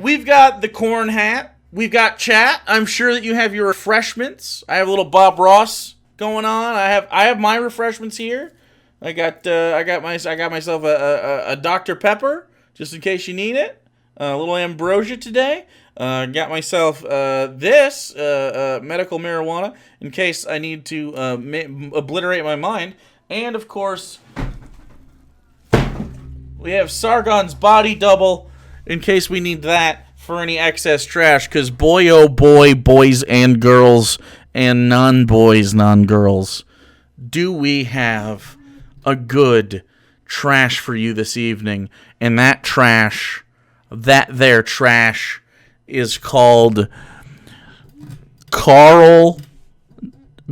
we've got the corn hat. We've got chat. I'm sure that you have your refreshments. I have a little Bob Ross going on. I have my refreshments here. I got myself a Dr. Pepper just in case you need it. A little ambrosia today. Got myself this medical marijuana in case I need to obliterate my mind. And of course, we have Sargon's body double in case we need that for any excess trash. Because boy, oh boy, boys and girls and non-boys, non-girls, do we have a good trash for you this evening. And that trash is called Carl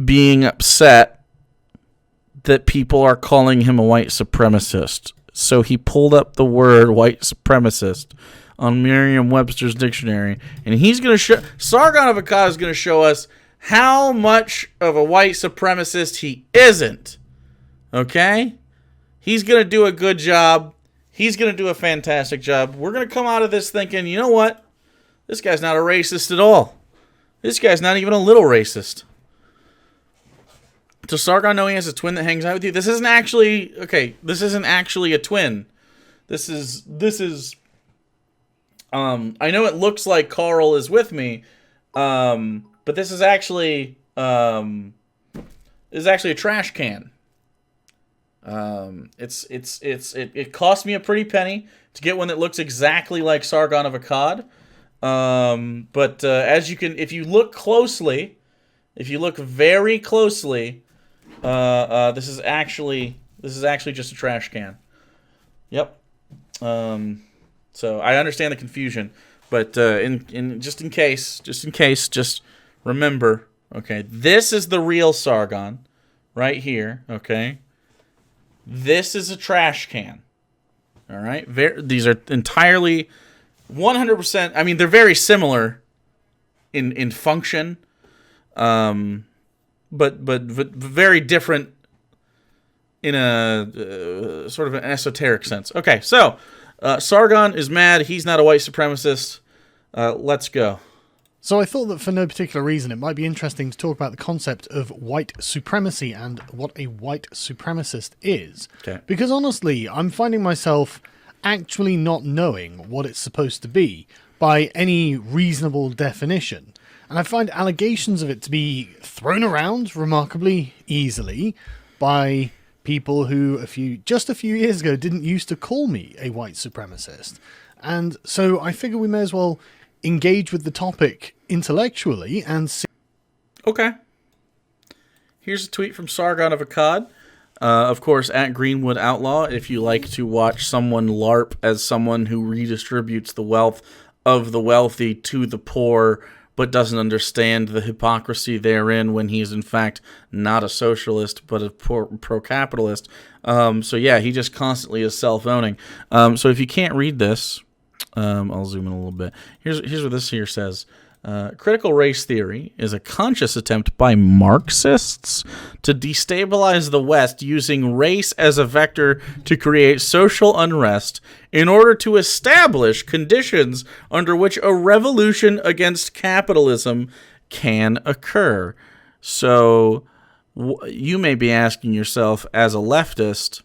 being upset that people are calling him a white supremacist. So he pulled up the word white supremacist on Merriam-Webster's dictionary, and he's going to show Sargon of Akkad is going to show us how much of a white supremacist he isn't. Okay? He's going to do a good job. He's going to do a fantastic job. We're going to come out of this thinking, you know what? This guy's not a racist at all. This guy's not even a little racist. Does Sargon know he has a twin that hangs out with you? This isn't actually a twin. This is I know it looks like Carl is with me, but this is actually a trash can. It cost me a pretty penny to get one that looks exactly like Sargon of Akkad. But as you can, if you look very closely, this is actually just a trash can. Yep. So I understand the confusion, but just in case, just remember, okay, this is the real Sargon, right here, okay. This is a trash can. All right, these are entirely 100%. I mean, they're very similar in function, but very different in a sort of an esoteric sense. Okay, so Sargon is mad. He's not a white supremacist. Let's go. So I thought that for no particular reason, it might be interesting to talk about the concept of white supremacy and what a white supremacist is. Okay. Because honestly, I'm finding myself actually not knowing what it's supposed to be by any reasonable definition. And I find allegations of it to be thrown around remarkably easily by people who just a few years ago didn't used to call me a white supremacist. And so I figure we may as well engage with the topic intellectually and see. Okay. Here's a tweet from Sargon of Akkad. Of course, at Greenwood Outlaw, if you like to watch someone LARP as someone who redistributes the wealth of the wealthy to the poor, but doesn't understand the hypocrisy therein when he is in fact not a socialist, but a pro-capitalist. So yeah, he just constantly is self-owning. So if you can't read this, I'll zoom in a little bit. Here's what this here says. Critical race theory is a conscious attempt by Marxists to destabilize the West using race as a vector to create social unrest in order to establish conditions under which a revolution against capitalism can occur. So you may be asking yourself as a leftist,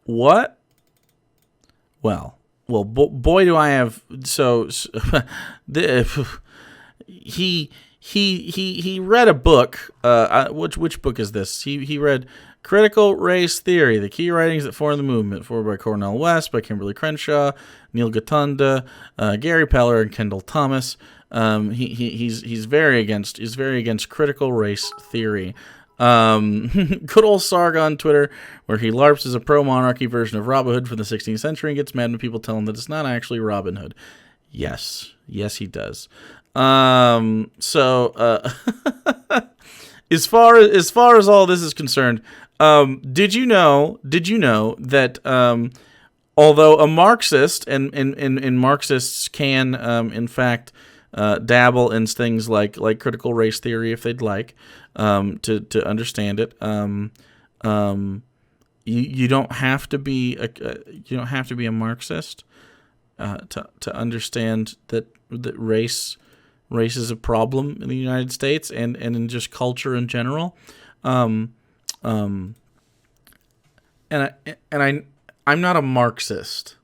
what? Well, boy, do I have he read a book. Which book is this? He read Critical Race Theory: The Key Writings That Formed the Movement, forward by Cornel West, by Kimberly Crenshaw, Neil Gatunda, Gary Peller, and Kendall Thomas. He's very against critical race theory. Good old Sargon Twitter, where he LARPs as a pro-monarchy version of Robin Hood from the 16th century and gets mad when people tell him that it's not actually Robin Hood. Yes, he does. So as far as all this is concerned, did you know that although a Marxist and Marxists can in fact dabble in things like critical race theory if they'd like, to understand it. You don't have to be a Marxist. to understand that race is a problem in the United States and in just culture in general. And I'm not a Marxist.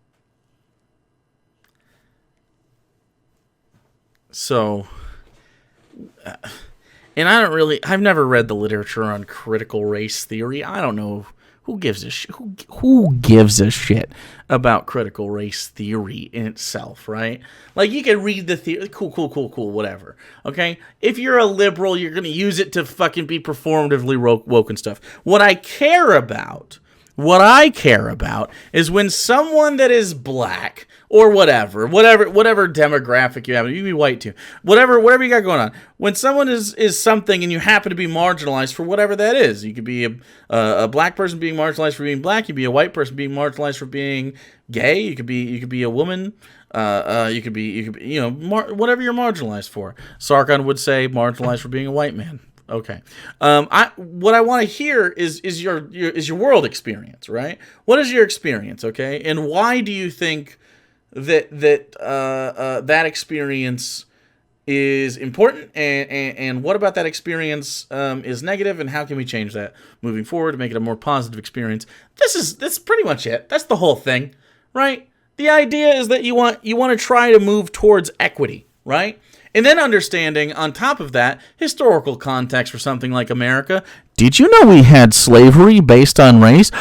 So, and I've never read the literature on critical race theory. I don't know who gives a shit about critical race theory in itself, right? Like, you can read the theory, cool, whatever. Okay, if you're a liberal, you're gonna use it to fucking be performatively woke and stuff. What I care about is when someone that is black or whatever demographic you have, you can be white too, whatever you got going on. When someone is something and you happen to be marginalized for whatever that is, you could be a black person being marginalized for being black, you could be a white person being marginalized for being gay, you could be a woman, you could be whatever you're marginalized for. Sargon would say marginalized for being a white man. Okay. What I want to hear is your world experience, right? What is your experience, okay? And why do you think that experience is important? And what about that experience is negative? And how can we change that moving forward to make it a more positive experience? That's pretty much it. That's the whole thing, right? The idea is that you want to try to move towards equity, right? And then understanding, on top of that, historical context for something like America. Did you know we had slavery based on race?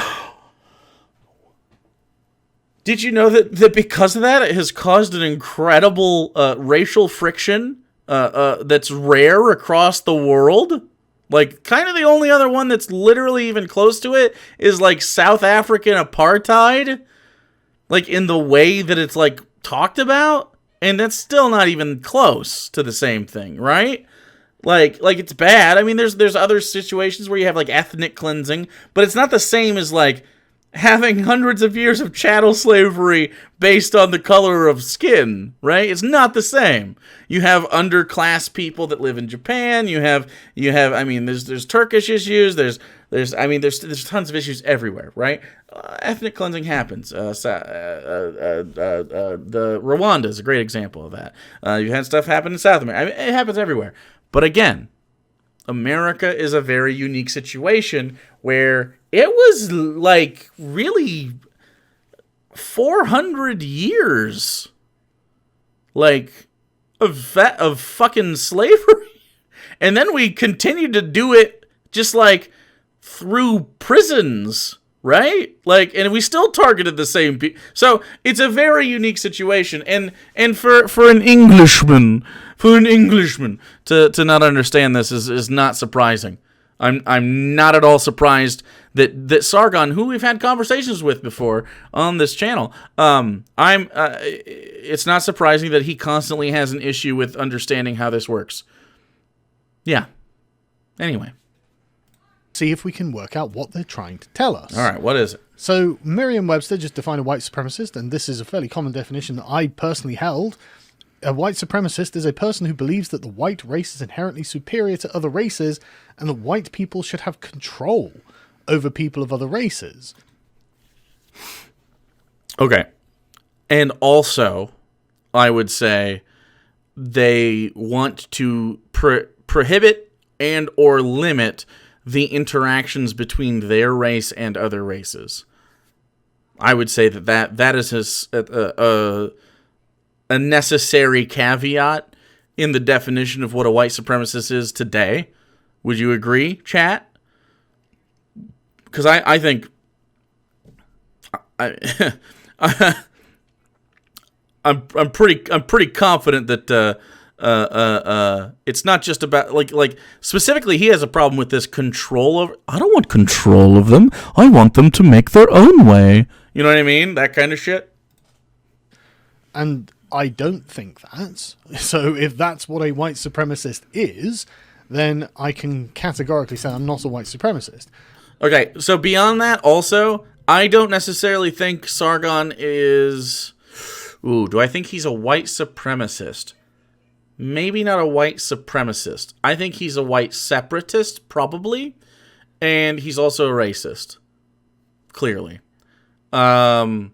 Did you know that because of that, it has caused an incredible racial friction that's rare across the world? Like, kind of the only other one that's literally even close to it is, like, South African apartheid. Like, in the way that it's, like, talked about. And that's still not even close to the same thing, right? Like it's bad. I mean, there's other situations where you have like ethnic cleansing, but it's not the same as like having hundreds of years of chattel slavery based on the color of skin, right? It's not the same. You have underclass people that live in Japan. You have. I mean, there's Turkish issues. There's tons of issues everywhere, right? Ethnic cleansing happens. The Rwanda is a great example of that. You've had stuff happen in South America. I mean, it happens everywhere. But again, America is a very unique situation where it was like really 400 years like of fucking slavery. And then we continued to do it just like through prisons, right? Like, and we still targeted the same people. So it's a very unique situation. And for an Englishman to not understand this is not surprising. I'm not at all surprised that Sargon, who we've had conversations with before on this channel, it's not surprising that he constantly has an issue with understanding how this works. Yeah. Anyway. See if we can work out what they're trying to tell us. All right, what is it? So Merriam-Webster just defined a white supremacist, and this is a fairly common definition that I personally held. A white supremacist is a person who believes that the white race is inherently superior to other races and that white people should have control over people of other races. Okay. And also, I would say they want to prohibit and or limit the interactions between their race and other races. I would say that is a necessary caveat in the definition of what a white supremacist is today. Would you agree, chat? Because I think I'm pretty confident that it's not just about like specifically he has a problem with this control over. I don't want control of them. I want them to make their own way. You know what I mean? That kind of shit. And I don't think that. So if that's what a white supremacist is, then I can categorically say I'm not a white supremacist. Okay, so beyond that, also, I don't necessarily think Sargon is... Ooh, do I think he's a white supremacist? Maybe not a white supremacist. I think he's a white separatist, probably. And he's also a racist. Clearly. Yeah.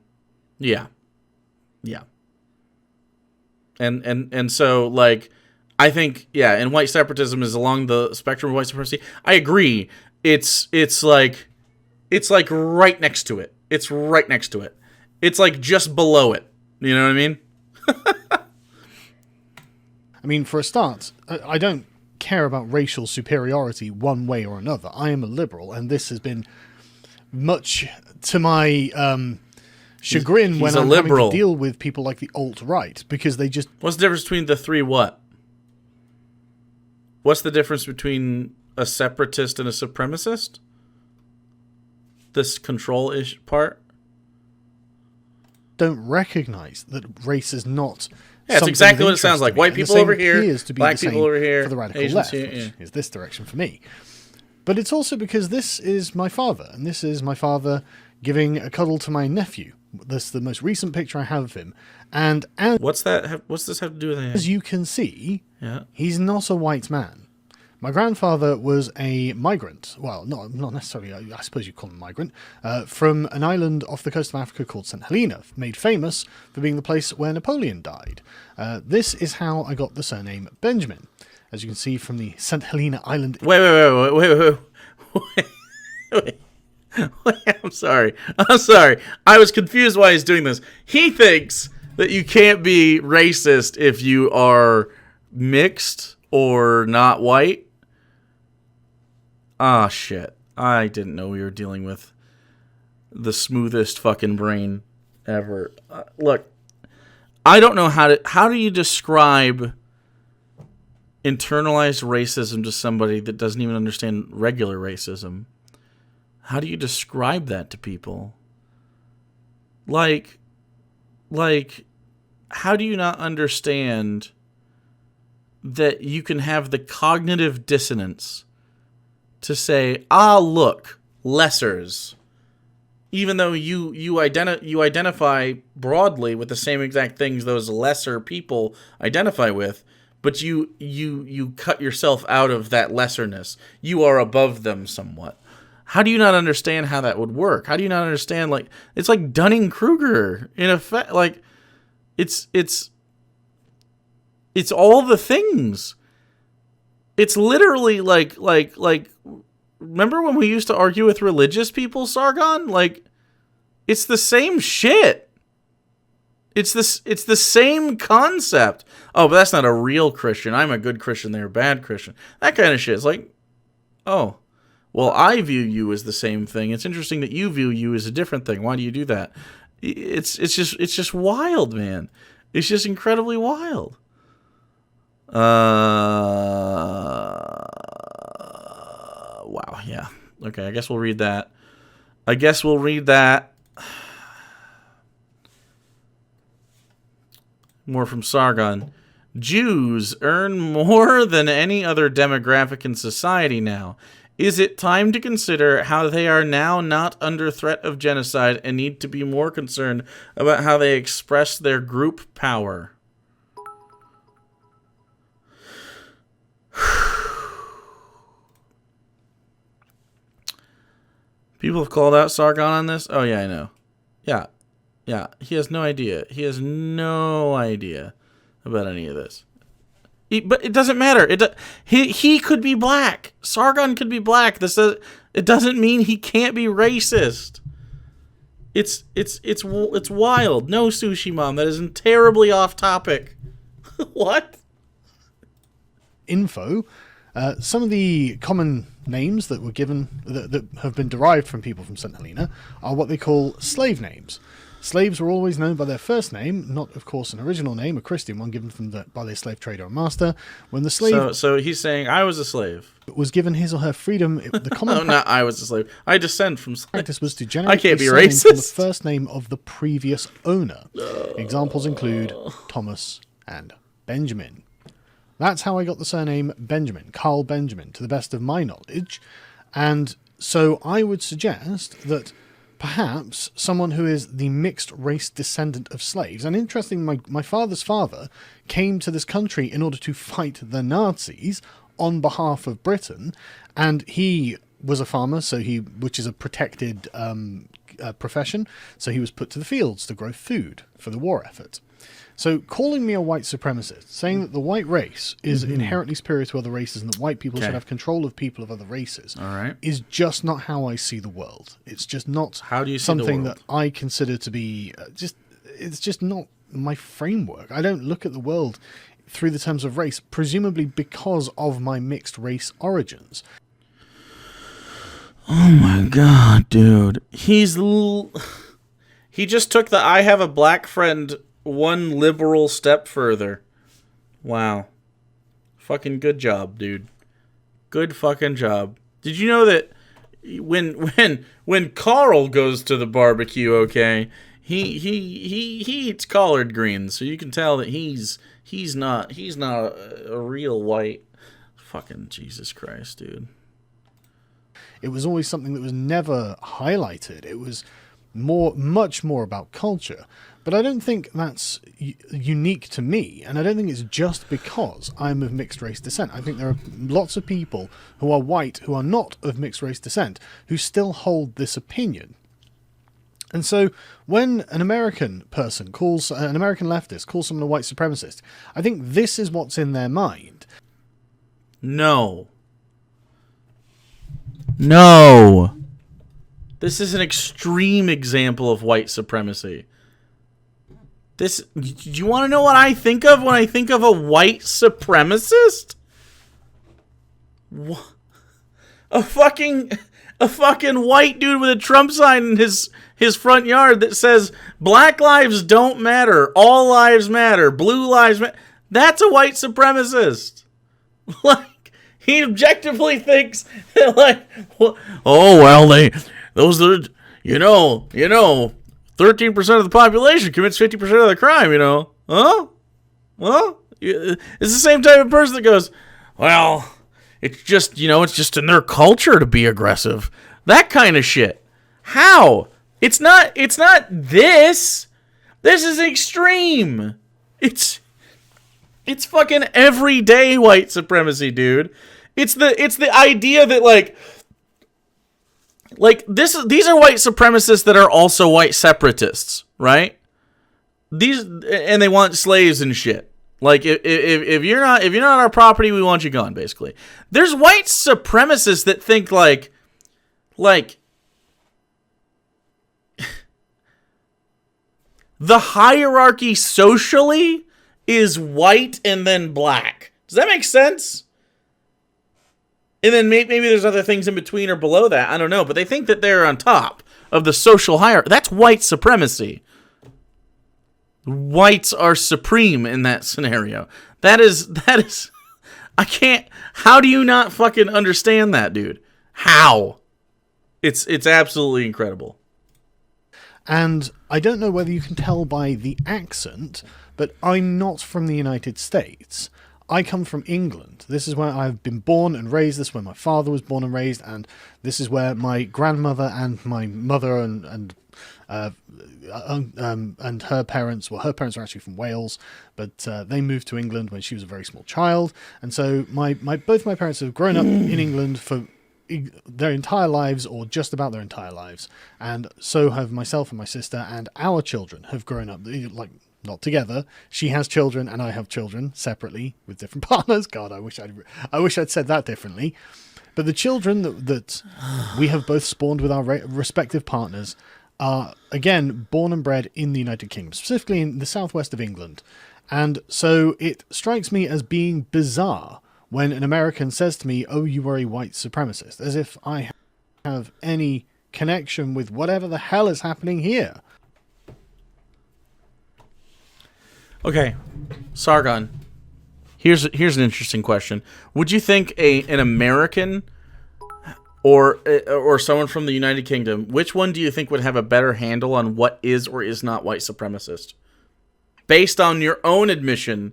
And so, like, I think, yeah, and white separatism is along the spectrum of white supremacy. I agree. It's like right next to it. It's right next to it. It's like just below it. You know what I mean? I mean, for a start, I don't care about racial superiority one way or another. I am a liberal, and this has been much to my chagrin when I'm having to deal with people like the alt-right, because they just... What's the difference between the three what? What's the difference between a separatist and a supremacist? This control-ish part? Don't recognize that race is not... Yeah, it's exactly what it sounds like. White people over here, black people over here, for the radical Asians left, here, which is this direction for me. But it's also because this is my father, and this is my father giving a cuddle to my nephew. This is the most recent picture I have of him. And what's that? What's this have to do with anything? As you can see, yeah, he's not a white man. My grandfather was a migrant. Well, not necessarily, I suppose you'd call him a migrant, from an island off the coast of Africa called St. Helena, made famous for being the place where Napoleon died. This is how I got the surname Benjamin. As you can see from the St. Helena Island... Wait. I'm sorry. I was confused why he's doing this. He thinks that you can't be racist if you are mixed or not white. Ah, shit. I didn't know we were dealing with the smoothest fucking brain ever. Look, I don't know how do you describe internalized racism to somebody that doesn't even understand regular racism? How do you describe that to people? Like, how do you not understand that you can have the cognitive dissonance to say, look, lessers, even though you identify broadly with the same exact things those lesser people identify with, but you cut yourself out of that lesserness. You are above them somewhat. How do you not understand how that would work? How do you not understand, like, it's like Dunning-Kruger, in effect. Like, it's all the things. It's literally like, remember when we used to argue with religious people, Sargon? Like, it's the same shit. It's the same concept. Oh, but that's not a real Christian. I'm a good Christian, they're a bad Christian. That kind of shit. It's like, oh, well, I view you as the same thing. It's interesting that you view you as a different thing. Why do you do that? It's just wild, man. It's just incredibly wild. Wow, yeah. Okay, I guess we'll read that. More from Sargon. Jews earn more than any other demographic in society now. Is it time to consider how they are now not under threat of genocide and need to be more concerned about how they express their group power? People have called out Sargon on this? Oh, yeah, I know. Yeah. He has no idea. He has no idea about any of this. But it doesn't matter. He could be black. Sargon could be black. It doesn't mean he can't be racist. It's wild. No, Sushi Mom. That is terribly off topic. What? Info. Some of the common names that were given that have been derived from people from St. Helena are what they call slave names. Slaves were always known by their first name, not, of course, an original name, a Christian one given by their slave trader or master. When the slave... So he's saying, I was a slave. ...was given his or her freedom, the common... No, not I was a slave. I descend from slave. ...practice was to generate I can't be from racist. the first name of the previous owner. Examples include Thomas and Benjamin. That's how I got the surname Benjamin, Carl Benjamin, to the best of my knowledge. And so I would suggest that perhaps someone who is the mixed race descendant of slaves, and interesting, my father's father came to this country in order to fight the Nazis on behalf of Britain, and he was a farmer, which is a protected profession, so he was put to the fields to grow food for the war effort. So calling me a white supremacist, saying that the white race is inherently superior to other races and that white people should have control of people of other races, All right. is just not how I see the world. It's just not How do you see the something world? that I consider to be it's just not my framework. I don't look at the world through the terms of race, presumably because of my mixed race origins. Oh my god, dude. He just took the I have a black friend one liberal step further. Wow. Fucking good job, dude. Good fucking job. Did you know that when Carl goes to the barbecue, okay, he eats collard greens, so you can tell that he's not a real white. Fucking Jesus Christ, dude. It was always something that was never highlighted. It was much more about culture. But I don't think that's unique to me, and I don't think it's just because I'm of mixed race descent. I think there are lots of people who are white who are not of mixed race descent who still hold this opinion. And so when an American person an American leftist calls someone a white supremacist, I think this is what's in their mind. No. This is an extreme example of white supremacy. Do you want to know what I think of when I think of a white supremacist? What? A fucking white dude with a Trump sign in his front yard that says black lives don't matter, all lives matter, blue lives matter. That's a white supremacist. Like, he objectively thinks that, like, oh well, those are, you know, 13% of the population commits 50% of the crime, you know. Huh? Well, it's the same type of person that goes, well, it's just, it's just in their culture to be aggressive. That kind of shit. How? It's not this. This is extreme. It's fucking everyday white supremacy, dude. It's the idea that, these are white supremacists that are also white separatists, right? And they want slaves and shit. Like, if you're not on our property, we want you gone, basically. There's white supremacists that think like the hierarchy socially is white and then black. Does that make sense? And then maybe there's other things in between or below that. I don't know. But they think that they're on top of the social hierarchy. That's white supremacy. Whites are supreme in that scenario. That is. I can't. How do you not fucking understand that, dude? How? It's absolutely incredible. And I don't know whether you can tell by the accent, but I'm not from the United States. I come from England. This is where I've been born and raised. This is where my father was born and raised, and this is where my grandmother and my mother and her parents. Well, her parents are actually from Wales, but they moved to England when she was a very small child, and so both my parents have grown up in England for their entire lives, or just about their entire lives, and so have myself and my sister, and our children have grown up not together. She has children and I have children separately with different partners. God, I wish I'd said that differently. But the children that we have both spawned with our respective partners are, again, born and bred in the United Kingdom, specifically in the southwest of England. And so it strikes me as being bizarre when an American says to me, oh, you are a white supremacist, as if I have any connection with whatever the hell is happening here. Okay, Sargon. Here's an interesting question. Would you think an American or someone from the United Kingdom, which one do you think would have a better handle on what is or is not white supremacist? Based on your own admission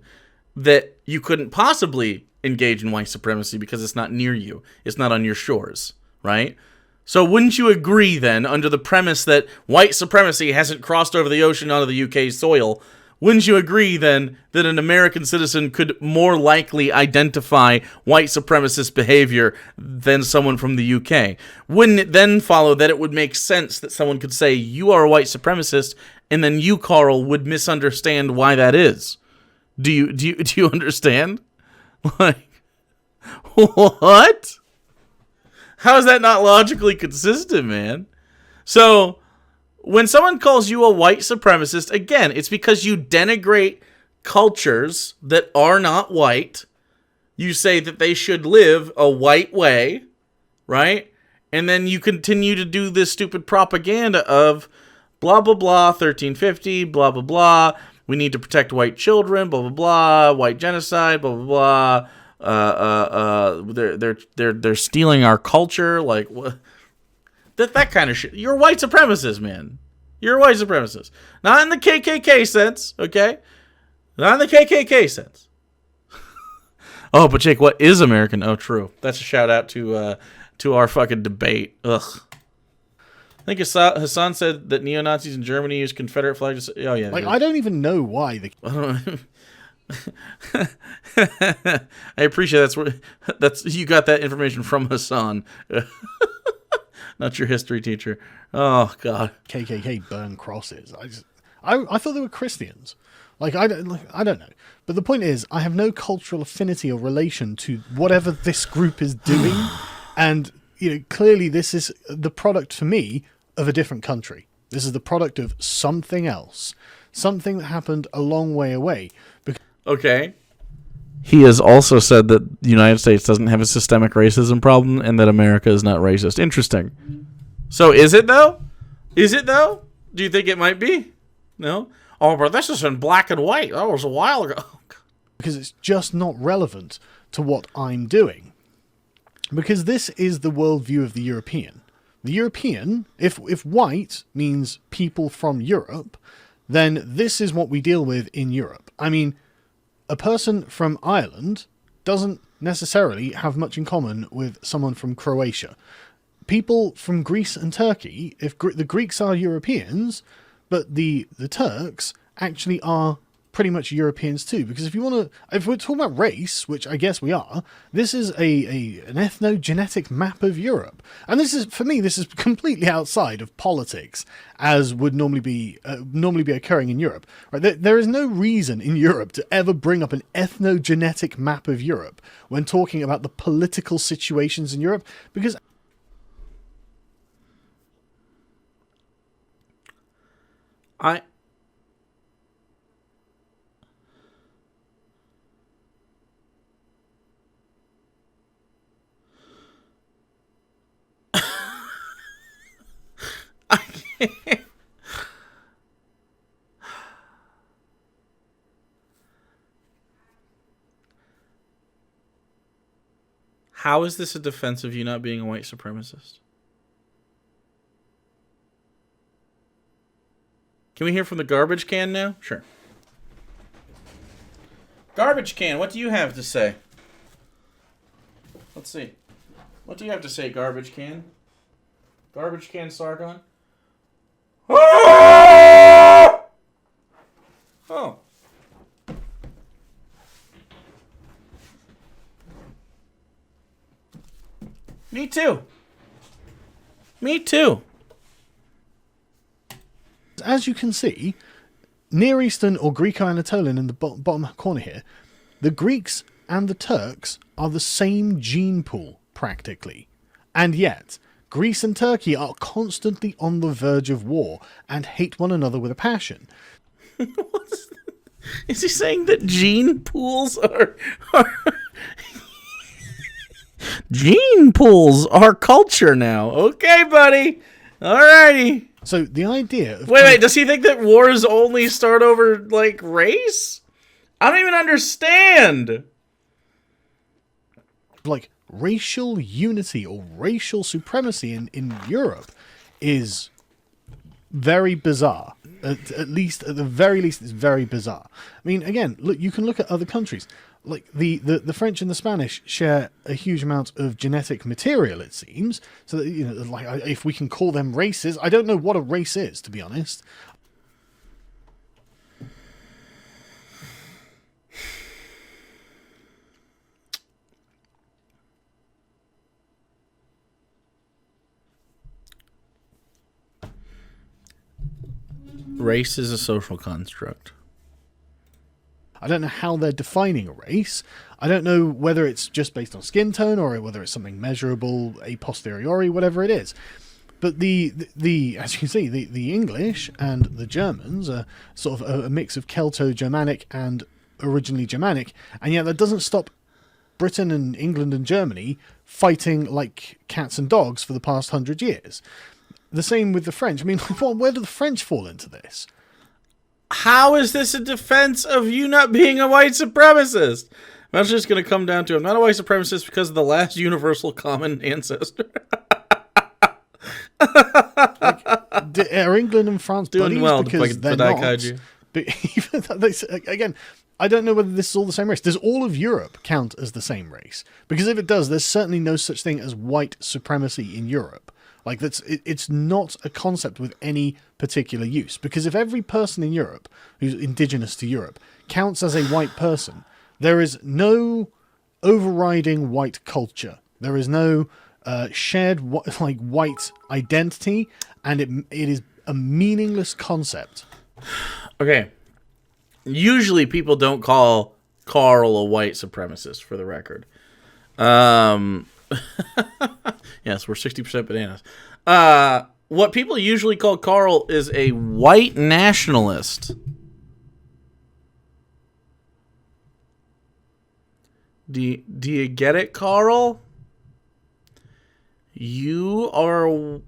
that you couldn't possibly engage in white supremacy because it's not near you. It's not on your shores, right? So wouldn't you agree then, under the premise that white supremacy hasn't crossed over the ocean onto the UK soil, wouldn't you agree then that an American citizen could more likely identify white supremacist behavior than someone from the UK? Wouldn't it then follow that it would make sense that someone could say, you are a white supremacist, and then you, Carl, would misunderstand why that is. Do you understand? Like, what? How is that not logically consistent, man? So, when someone calls you a white supremacist, again, it's because you denigrate cultures that are not white. You say that they should live a white way, right? And then you continue to do this stupid propaganda of blah, blah, blah, 1350, blah, blah, blah. We need to protect white children, blah, blah, blah, white genocide, blah, blah, blah. They're stealing our culture. Like, what? That kind of shit. You're a white supremacist, man. You're a white supremacist. Not in the KKK sense, okay? Not in the KKK sense. Oh, but Jake, what is American? Oh, true. That's a shout out to our fucking debate. Ugh. I think Hassan said that neo-Nazis in Germany use Confederate flags. Oh, yeah. Like, I don't even know why. I appreciate that's you got that information from Hassan. Not your history teacher. Oh, God. KKK burn crosses. I thought they were Christians. Like, I don't know. But the point is, I have no cultural affinity or relation to whatever this group is doing. And, clearly this is the product for me of a different country. This is the product of something else. Something that happened a long way away. Okay. He has also said that the United States doesn't have a systemic racism problem and that America is not racist. Interesting. So is it, though? Is it, though? Do you think it might be? No? Oh, but this is in black and white. That was a while ago. Because it's just not relevant to what I'm doing. Because this is the worldview of the European. The European, if white means people from Europe, then this is what we deal with in Europe. I mean, a person from Ireland doesn't necessarily have much in common with someone from Croatia. People from Greece and Turkey, if the Greeks are Europeans, but the Turks actually are pretty much Europeans too. Because if we're talking about race, which I guess we are, this is an ethnogenetic map of Europe. And this is, for me, this is completely outside of politics, as would normally be occurring in Europe. Right? There is no reason in Europe to ever bring up an ethnogenetic map of Europe when talking about the political situations in Europe, because How is this a defense of you not being a white supremacist? Can we hear from the garbage can now? Sure. Garbage can, what do you have to say? Let's see. What do you have to say, garbage can? Garbage can Sargon? Oh. Me too. Me too. As you can see, Near Eastern or Greek Anatolian in the bottom corner here, the Greeks and the Turks are the same gene pool, practically. And yet, Greece and Turkey are constantly on the verge of war and hate one another with a passion. Is he saying that gene pools are gene pools are culture now? Okay, buddy. Alrighty. So the idea of... Wait, does he think that wars only start over, like, race? I don't even understand. Like, racial unity or racial supremacy in Europe is very bizarre. At the very least, it's very bizarre. I mean, again, look, you can look at other countries. Like, the French and the Spanish share a huge amount of genetic material, it seems. So that, like, if we can call them races, I don't know what a race is, to be honest. Race is a social construct. I don't know how they're defining a race. I don't know whether it's just based on skin tone or whether it's something measurable a posteriori, whatever it is. But the as you can see, the English and the Germans are sort of a mix of Celto-Germanic and originally Germanic, and yet that doesn't stop Britain and England and Germany fighting like cats and dogs for the past 100 years. The same with the French. I mean, where do the French fall into this? How is this a defense of you not being a white supremacist? That's just going to come down to I'm not a white supremacist because of the last universal common ancestor. Are England and France doing buddies? well because they're not. But even again, I don't know whether this is all the same race. Does all of Europe count as the same race? Because if it does, there's certainly no such thing as white supremacy in Europe. Like it's not a concept with any particular use. Because if every person in Europe who's indigenous to Europe counts as a white person, there is no overriding white culture. There is no shared white identity, and it is a meaningless concept. Okay. Usually people don't call Carl a white supremacist, for the record. Yes, we're 60% bananas. What people usually call Carl is a white nationalist. Do you get it, Carl? You are a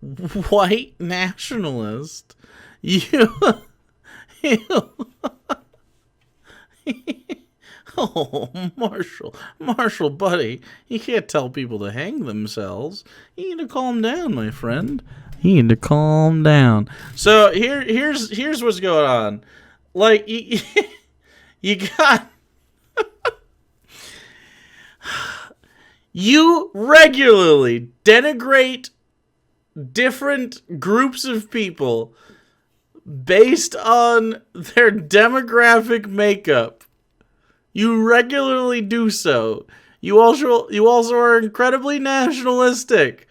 white nationalist. Oh, Marshall, buddy, you can't tell people to hang themselves. You need to calm down, my friend. You need to calm down. So here's what's going on. Like you got you regularly denigrate different groups of people based on their demographic makeup. You regularly do so. You also are incredibly nationalistic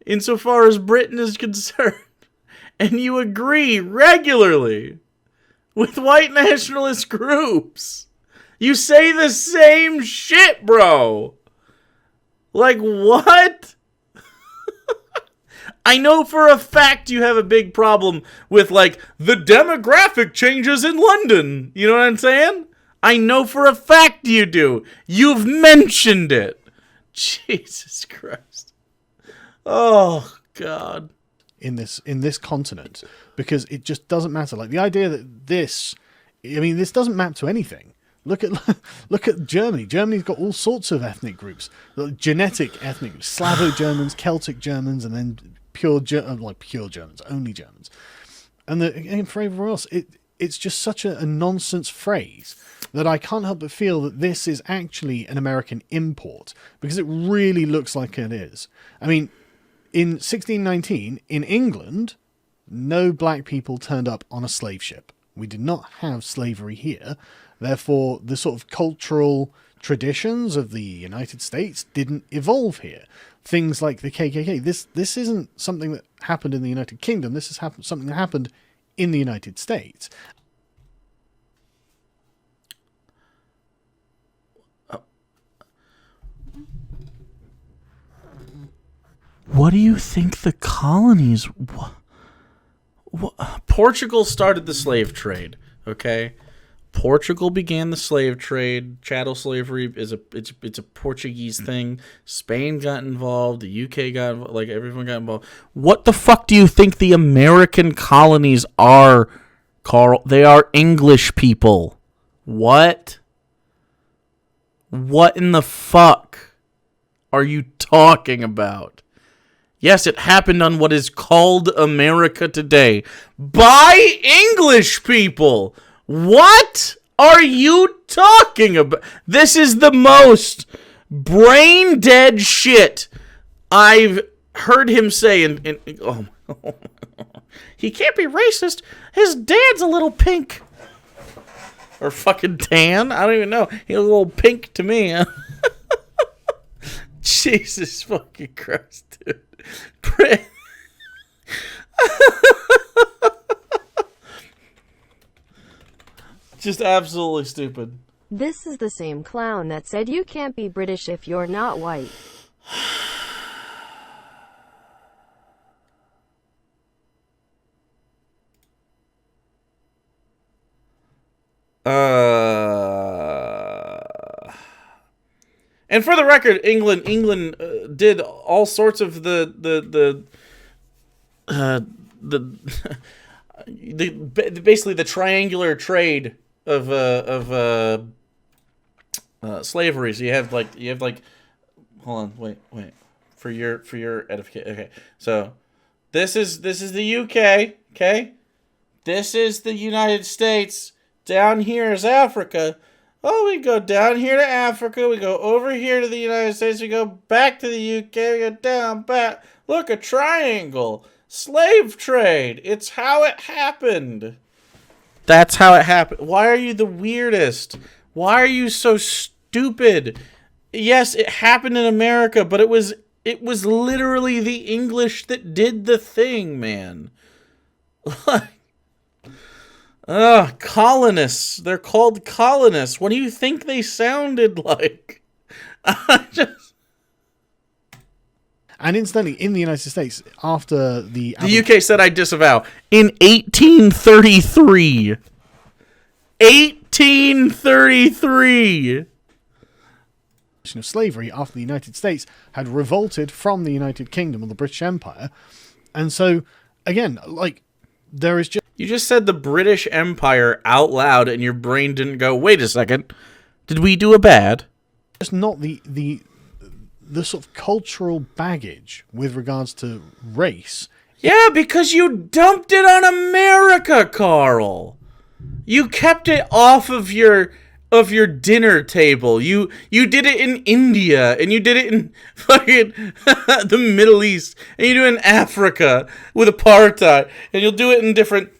insofar as Britain is concerned. And you agree regularly with white nationalist groups. You say the same shit, bro. Like, what? I know for a fact you have a big problem with, like, the demographic changes in London. You know what I'm saying? I know for a fact you do. You've mentioned it. Jesus Christ. Oh, God. In this continent. Because it just doesn't matter. Like, the idea that this doesn't map to anything. Look at Germany. Germany's got all sorts of ethnic groups. Genetic ethnic groups. Slavo-Germans, Celtic Germans, and then pure Germans, only Germans. And for everyone else, it's just such a nonsense phrase that I can't help but feel that this is actually an American import, because it really looks like it is. I mean, in 1619, in England, no black people turned up on a slave ship. We did not have slavery here. Therefore, the sort of cultural traditions of the United States didn't evolve here. Things like the KKK. This isn't something that happened in the United Kingdom. This is something that happened in the United States. What do you think the colonies... Portugal started the slave trade, okay? Portugal began the slave trade. Chattel slavery is it's a Portuguese thing. Spain got involved. The UK got involved. Like, everyone got involved. What the fuck do you think the American colonies are, Carl? They are English people. What? What in the fuck are you talking about? Yes, it happened on what is called America today by English people. What are you talking about? This is the most brain dead shit I've heard him say. He can't be racist. His dad's a little pink. Or fucking tan. I don't even know. He's a little pink to me. Huh? Jesus fucking Christ, dude. Just absolutely stupid. This is the same clown that said you can't be British if you're not white. And for the record, England did all sorts of basically the triangular trade of slavery. So you have like hold on, wait for your edification. Okay, so this is the UK. Okay, this is the United States. Down here is Africa. Oh, we go down here to Africa. We go over here to the United States. We go back to the UK. We go down, back. Look, a triangle. Slave trade. It's how it happened. That's how it happened. Why are you the weirdest? Why are you so stupid? Yes, it happened in America, but it was literally the English that did the thing, man. Colonists. They're called colonists. What do you think they sounded like? And incidentally, in the United States, after the UK said I disavow. In 1833. 1833. of slavery, after the United States had revolted from the United Kingdom or the British Empire. And so, again, like, there is just... You just said the British Empire out loud and your brain didn't go, wait a second, did we do a bad? Just not the sort of cultural baggage with regards to race. Yeah, because you dumped it on America, Carl. You kept it off of your dinner table. You did it in India, and you did it in fucking the Middle East, and you do it in Africa with apartheid, and you'll do it in different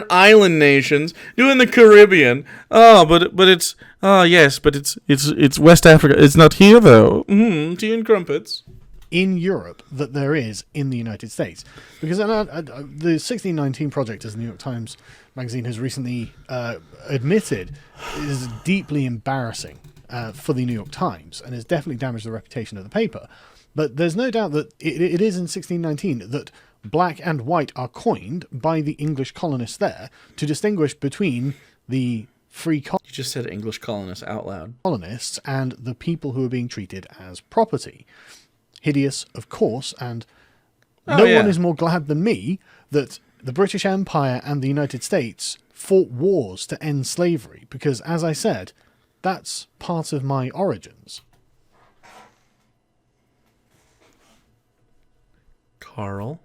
island nations, do it in the Caribbean. It's West Africa. It's not here though. Tea and crumpets. In Europe that there is in the United States. Because the 1619 Project, as the New York Times magazine has recently admitted, is deeply embarrassing for the New York Times and has definitely damaged the reputation of the paper. But there's no doubt that it is in 1619 that black and white are coined by the English colonists there to distinguish between the free You just said English colonists out loud. Colonists and the people who are being treated as property. Hideous, of course, and no one is more glad than me that the British Empire and the United States fought wars to end slavery, because, as I said, that's part of my origins. Carl,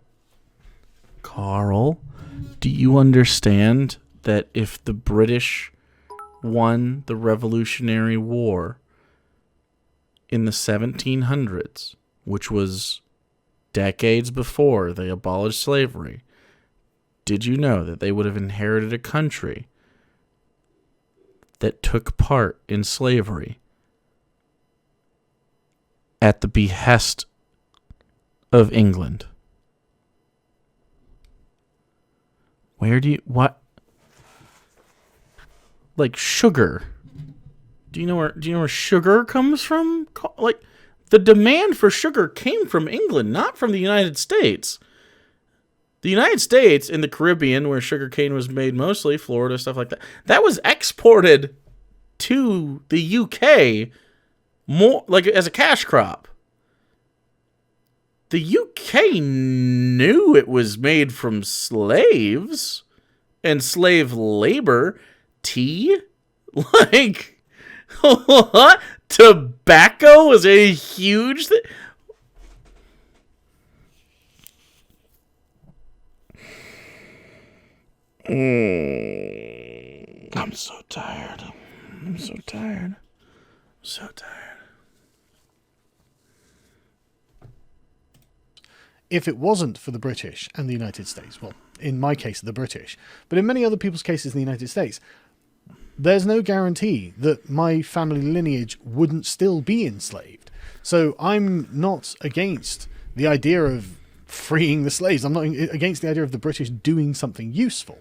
do you understand that if the British won the Revolutionary War in the 1700s, which was decades before they abolished slavery, did you know that they would have inherited a country that took part in slavery at the behest of England? What? Like sugar. Do you know where sugar comes from? Like, the demand for sugar came from England, not from the United States. The United States, in the Caribbean, where sugar cane was made mostly, Florida, stuff like that, that was exported to the UK more like as a cash crop. The UK knew it was made from slaves and slave labor. Tea? Like, what? Tobacco was a huge thing. I'm so tired. So tired. If it wasn't for the British and the United States, well, in my case, the British, but in many other people's cases in the United States, there's no guarantee that my family lineage wouldn't still be enslaved. So I'm not against the idea of freeing the slaves. I'm not against the idea of the British doing something useful.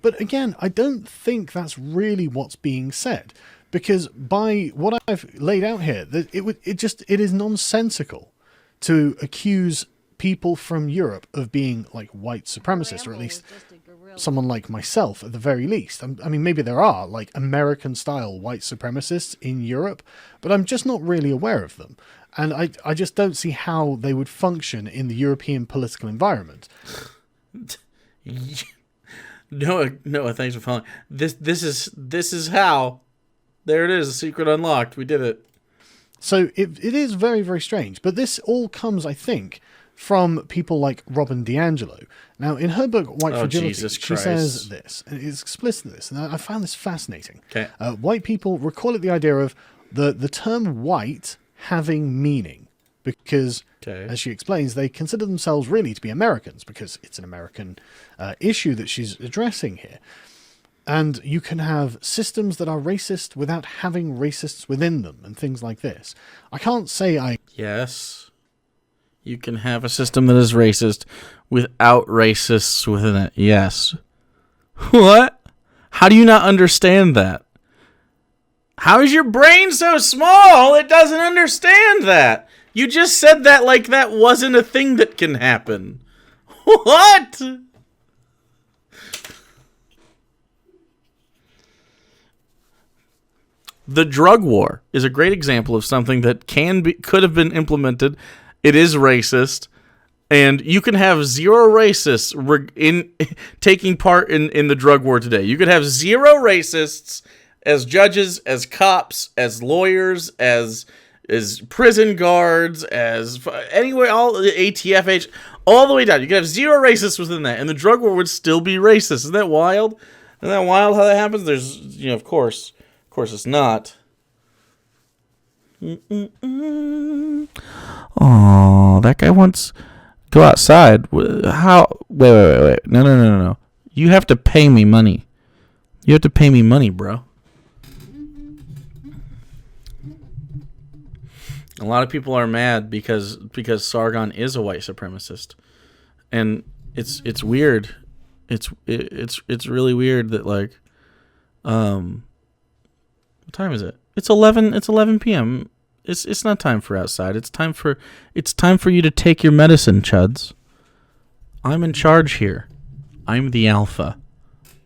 But again, I don't think that's really what's being said, because by what I've laid out here, that it is nonsensical to accuse people from Europe of being like white supremacists, or at least someone like myself at the very least. I mean, maybe there are like American-style white supremacists in Europe, but I'm just not really aware of them. And I just don't see how they would function in the European political environment. Noah, thanks for following. This is how. There it is, the secret unlocked. We did it. So it is very, very strange. But this all comes, I think, from people like Robin DiAngelo. Now, in her book, White Fragility, she says this, and it's explicit this, and I found this fascinating. Okay. White people recall it the idea of the term white having meaning, because, as she explains, they consider themselves really to be Americans, because it's an American issue that she's addressing here. And you can have systems that are racist without having racists within them, and things like this. I can't say Yes. You can have a system that is racist without racists within it. Yes. What? How do you not understand that? How is your brain so small it doesn't understand that? You just said that like that wasn't a thing that can happen. What? The drug war is a great example of something that could have been implemented. It is racist, and you can have zero racists in taking part in the drug war today. You could have zero racists as judges, as cops, as lawyers, as prison guards, as anyway, all the ATF, all the way down. You could have zero racists within that, and the drug war would still be racist. Isn't that wild? Isn't that wild how that happens? There's, of course it's not. Oh, that guy wants go outside. How? Wait. No. You have to pay me money. You have to pay me money, bro. A lot of people are mad because Sargon is a white supremacist, and it's weird. It's really weird that like, what time is it? It's 11 p.m. It's not time for outside. It's time for you to take your medicine, chuds. I'm in charge here. I'm the alpha.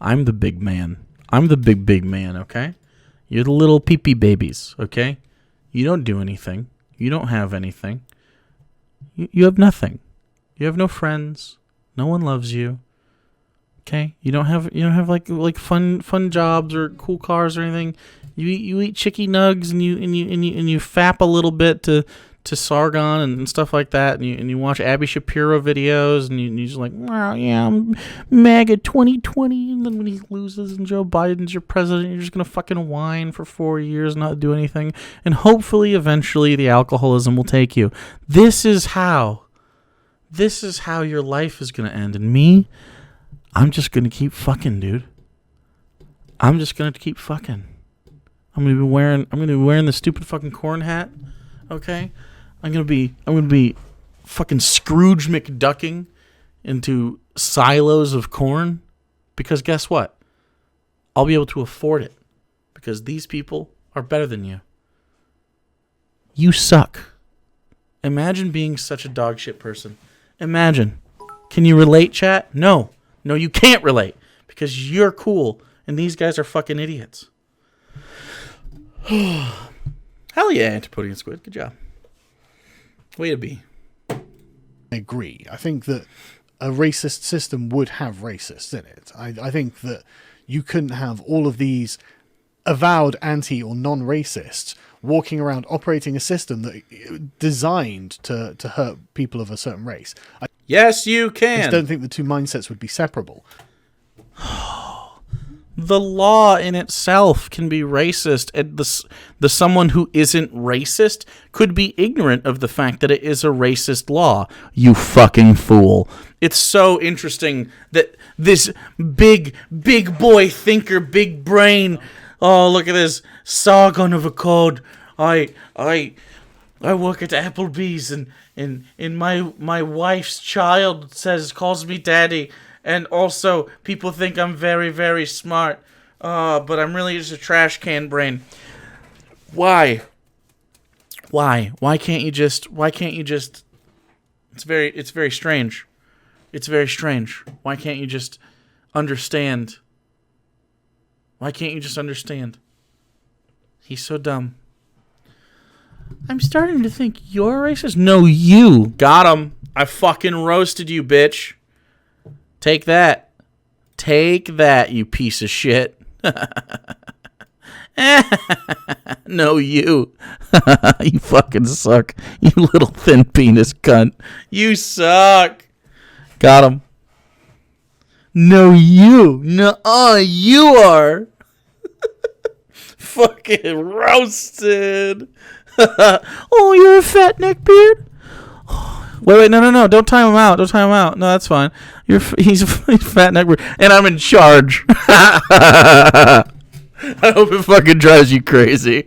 I'm the big man. I'm the big man, okay? You're the little pee-pee babies, okay? You don't do anything. You don't have anything. You have nothing. You have no friends. No one loves you. Okay? You don't have like fun jobs or cool cars or anything. You eat chicky nugs and you fap a little bit to Sargon and stuff like that, and you watch Abby Shapiro videos, and you're just like, wow, yeah, I'm MAGA 2020, and then when he loses and Joe Biden's your president, you're just gonna fucking whine for 4 years, not do anything, and hopefully eventually the alcoholism will take you. This is how your life is gonna end, and me, I'm just gonna keep fucking, dude. I'm just gonna keep fucking. I'm gonna be wearing the stupid fucking corn hat. Okay? I'm gonna be fucking Scrooge McDucking into silos of corn, because guess what? I'll be able to afford it, because these people are better than you. You suck. Imagine being such a dog shit person. Imagine. Can you relate, chat? No, you can't relate, because you're cool and these guys are fucking idiots. Hell yeah, Antipodian Squid. Good job. Way to be. I agree. I think that a racist system would have racists in it. I think that you couldn't have all of these avowed anti or non-racists walking around operating a system that designed to hurt people of a certain race. Yes, you can. I just don't think the two mindsets would be separable. The law in itself can be racist, and the someone who isn't racist could be ignorant of the fact that it is a racist law. You fucking fool. It's so interesting that this big boy thinker, big brain, oh, look at this Sargon of a code. I work at Applebee's, and my wife's child calls me daddy. And also, people think I'm very, very smart. But I'm really just a trash can brain. Why? Why can't you just... It's very strange. It's very strange. Why can't you just understand? Why can't you just understand? He's so dumb. I'm starting to think you're racist. No, you. Got him. I fucking roasted you, bitch. Take that. Take that, you piece of shit. No, you. You fucking suck. You little thin penis cunt. You suck. Got him. No, you. No, you are. Fucking roasted. Oh, you're a fat neckbeard? Wait, no. Don't time him out. No, that's fine. He's fat neckbeard. And I'm in charge. I hope it fucking drives you crazy.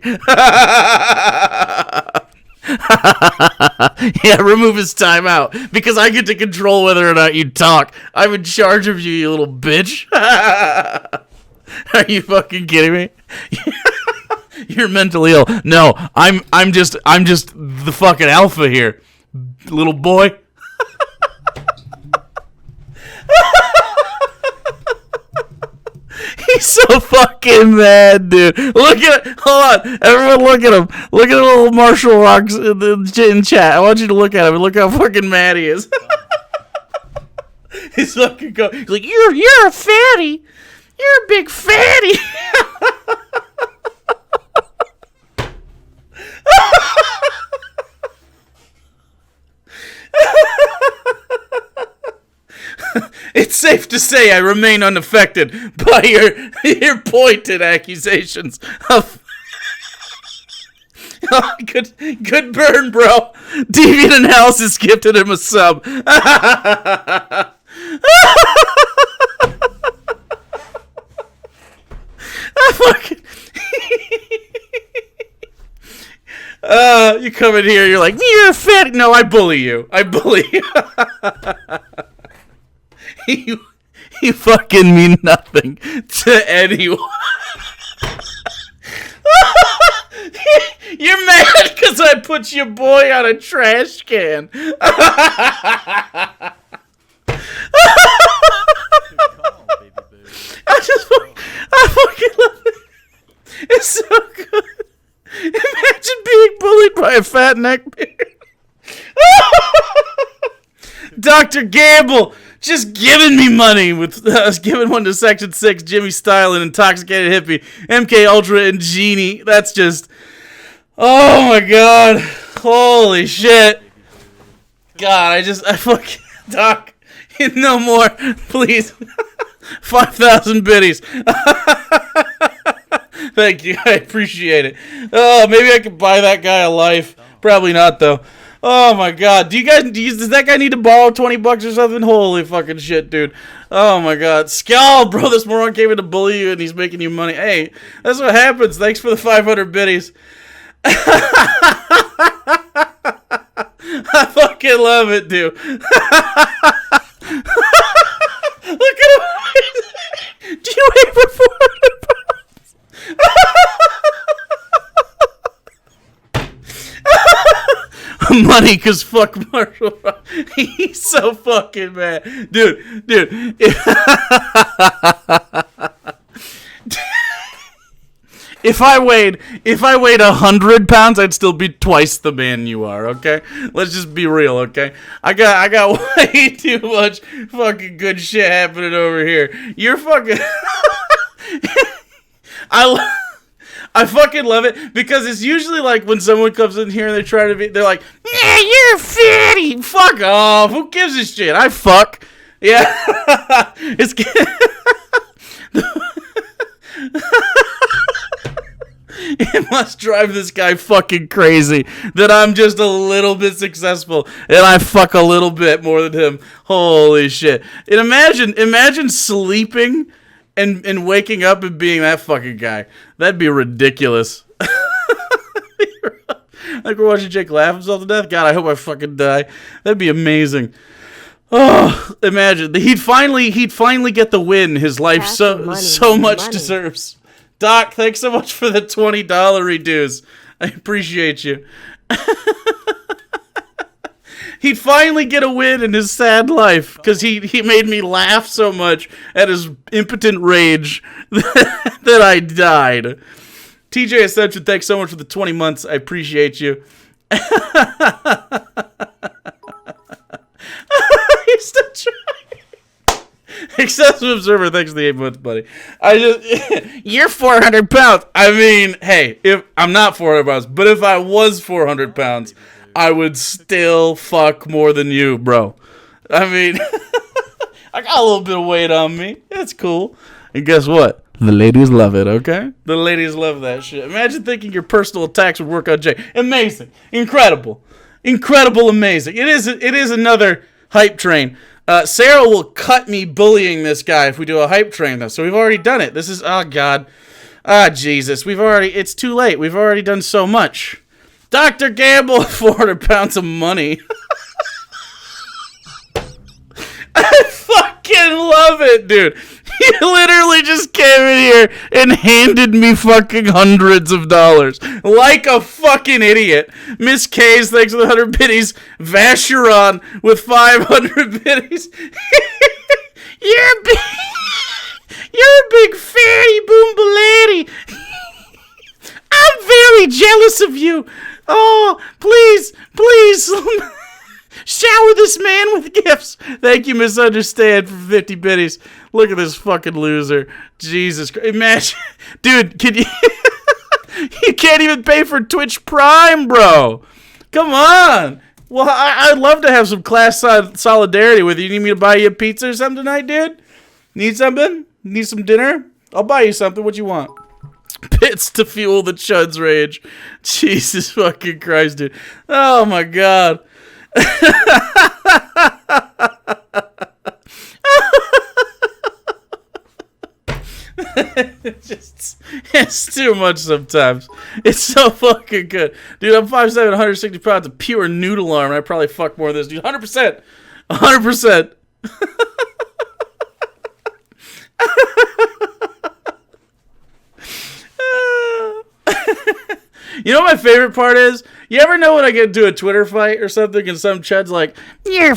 Yeah, remove his timeout. Because I get to control whether or not you talk. I'm in charge of you, you little bitch. Are you fucking kidding me? You're mentally ill. No, I'm just the fucking alpha here, little boy. He's so fucking mad, dude. Look at it. Hold on. Everyone look at him. Look at the little Marshall Rocks in chat. I want you to look at him and look how fucking mad he is. He's fucking he's like, you're a fatty. You're a big fatty. It's safe to say I remain unaffected by your pointed accusations of... Oh, good burn, bro. Deviant Analysis gifted him a sub. I fucking... You come in here, you're like, you're a fat... No, I bully you. You fucking mean nothing to anyone. You're mad because I put your boy on a trash can. I fucking love it. It's so good. Imagine being bullied by a fat neckbeard. Dr. Gamble just giving me money with giving one to Section 6, Jimmy Stylin, Intoxicated Hippie, MK Ultra, and Genie. That's just... Oh my god. Holy shit. God, I fucking... Doc, no more. Please. 5,000 biddies. Thank you. I appreciate it. Oh, maybe I could buy that guy a life. Probably not, though. Oh my god. Does that guy need to borrow $20 or something? Holy fucking shit, dude. Oh my god. Skull, bro, this moron came in to bully you and he's making you money. Hey, that's what happens. Thanks for the 500 biddies. I fucking love it, dude. Look at him. Do you weigh for 400 pounds? Money, cause fuck Marshall. He's so fucking mad, dude. If I weighed 100 pounds, I'd still be twice the man you are. Okay, let's just be real. Okay, I got way too much fucking good shit happening over here. You're fucking. I fucking love it because it's usually like when someone comes in here and they're like, yeah, you're a fatty. Fuck off. Who gives a shit? I fuck. Yeah. It's. It must drive this guy fucking crazy that I'm just a little bit successful and I fuck a little bit more than him. Holy shit. And imagine sleeping and waking up and being that fucking guy. That'd be ridiculous. Like we're watching Jake laugh himself to death. God, I hope I fucking die. That'd be amazing. Oh, imagine he'd finally get the win his life so much deserves. Doc, thanks so much for the $20 reduce. I appreciate you. He'd finally get a win in his sad life because he made me laugh so much at his impotent rage that I died. TJ Ascension, thanks so much for the 20 months. I appreciate you. He's still trying. Excessive Observer, thanks for the 8 months, buddy. You're 400 pounds. I mean, hey, if I'm not 400 pounds, but if I was 400 pounds, I would still fuck more than you, bro. I mean, I got a little bit of weight on me. That's cool. And guess what? The ladies love it, okay? The ladies love that shit. Imagine thinking your personal attacks would work on Jay. Amazing. Incredible. Incredible, amazing. It is another hype train. Sarah will cut me bullying this guy if we do a hype train, though. So we've already done it. This is, oh, God. Ah, Jesus. It's too late. We've already done so much. Dr. Gamble, 400 pounds of money. I fucking love it, dude. He literally just came in here and handed me fucking hundreds of dollars. Like a fucking idiot. Miss K's, thanks for the 100 biddies. Vacheron with 500 biddies. You're a big fatty boombalady. I'm very jealous of you. Oh, please. Shower this man with gifts. Thank you, Misunderstand, for 50 biddies. Look at this fucking loser. Jesus Christ. Imagine. Dude, can you... You can't even pay for Twitch Prime, bro. Come on. Well, I'd love to have some class solidarity with you. You need me to buy you a pizza or something tonight, dude? Need something? Need some dinner? I'll buy you something. What you want? Pits to fuel the Chud's rage. Jesus fucking Christ, dude. Oh, my God. It's too much sometimes. It's so fucking good. Dude, I'm 5'7", 160 pounds of pure noodle arm, and I probably fuck more of this, dude. 100%. 100%. You know what my favorite part is? You ever know when I get into a Twitter fight or something and some chud's like, you're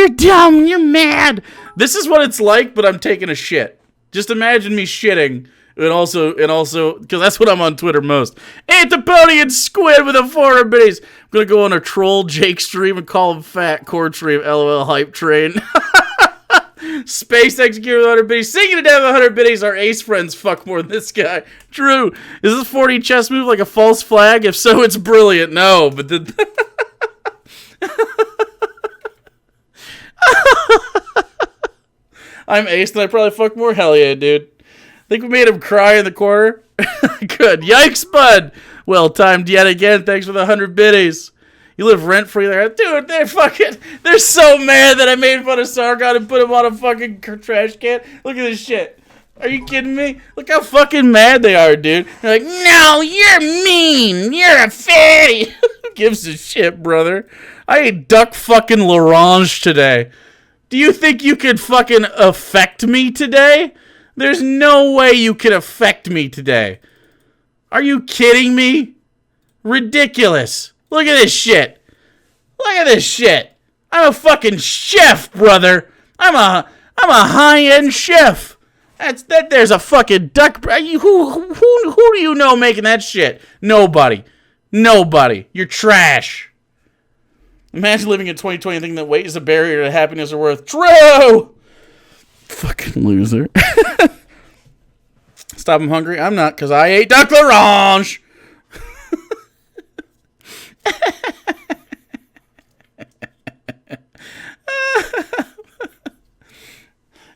dumb, you're mad. This is what it's like, but I'm taking a shit. Just imagine me shitting and also, because that's what I'm on Twitter most. Antipodian Squid with a 400 biddies. I'm going to go on a troll Jake stream and call him fat cord stream, LOL hype train. Space Executor with 100 biddies. Singing to death with 100 biddies. Our ace friends fuck more than this guy. Drew, is this 40 chess move like a false flag? If so, it's brilliant. No, but I'm ace and I probably fuck more. Hell yeah, dude. Think we made him cry in the corner? Good. Yikes, bud. Well timed yet again. Thanks for the 100 biddies. You live rent-free there. Dude, they're so mad that I made fun of Sargon and put him on a fucking trash can. Look at this shit. Are you kidding me? Look how fucking mad they are, dude. They're like, no, you're mean. You're a fatty. Who gives a shit, brother? I ate duck fucking l'orange today. Do you think you could fucking affect me today? There's no way you could affect me today. Are you kidding me? Ridiculous. Look at this shit. Look at this shit. I'm a fucking chef, brother. I'm a high-end chef. There's a fucking duck. Who do you know making that shit? Nobody. You're trash. Imagine living in 2020 and thinking that weight is a barrier to happiness or worth. True. Fucking loser. Stop, I'm hungry. I'm not, because I ate duck l'orange.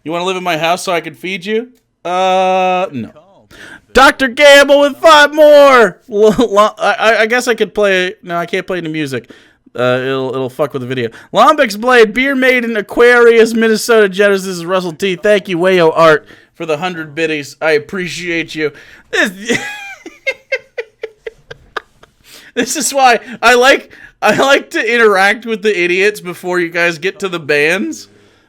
You want to live in my house so I can feed you? No. Dr. Gamble with 5 more. I guess I could play. No, I can't play any music. It'll fuck with the video. Lombex Blade, Beer Maiden, Aquarius, Minnesota Genesis, Russell T. Thank you, Wayo Art, for the 100 biddies. I appreciate you. This is why I like to interact with the idiots before you guys get to the bands.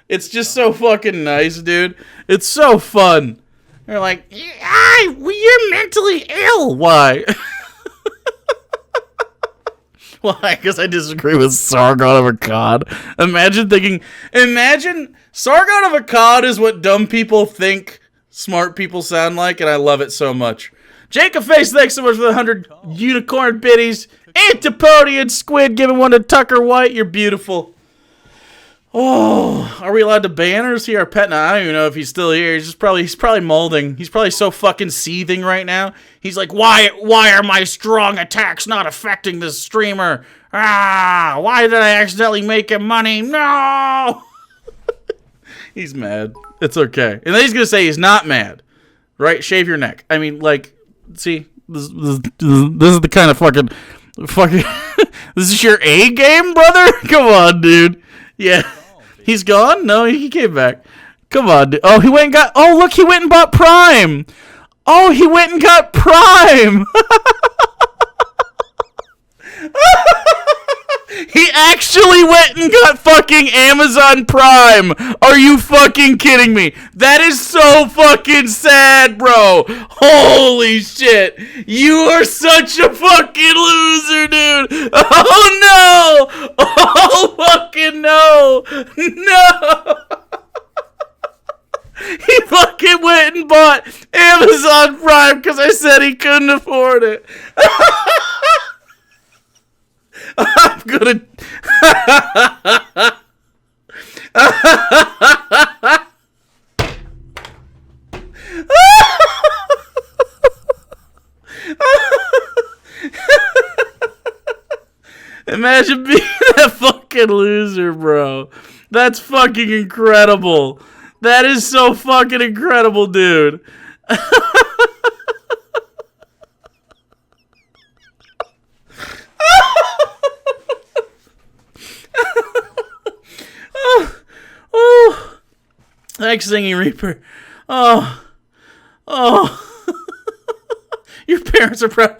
It's just so fucking nice, dude. It's so fun. They're like, you're mentally ill. Why? Why? Because I disagree with Sargon of Akkad. Imagine Sargon of Akkad is what dumb people think smart people sound like, and I love it so much. Jacob Face, thanks so much for the 100 unicorn biddies. Antipodian Squid giving one to Tucker White. You're beautiful. Oh, are we allowed to ban or is he our pet now? I don't even know if he's still here. He's probably molding. He's probably so fucking seething right now. He's like, why are my strong attacks not affecting this streamer? Why did I accidentally make him money? No! He's mad. It's okay. And then he's gonna say he's not mad. Right? Shave your neck. I mean, like, see, this is the kind of fucking this is your A game, brother? Come on, dude. Yeah. He's gone? No, he came back. Come on, dude. Oh, he went and got... Oh, look, he went and bought Prime. Oh, he went and got Prime. He actually went and got fucking Amazon Prime. Are you fucking kidding me? That is so fucking sad, bro. Holy shit. You are such a fucking loser, dude. Oh, no. Oh, fucking no. No. He fucking went and bought Amazon Prime because I said he couldn't afford it. I'm gonna... Imagine being that fucking loser, bro. That's fucking incredible. That is so fucking incredible, dude. Oh, thanks, Singing Reaper. Oh, your parents are proud.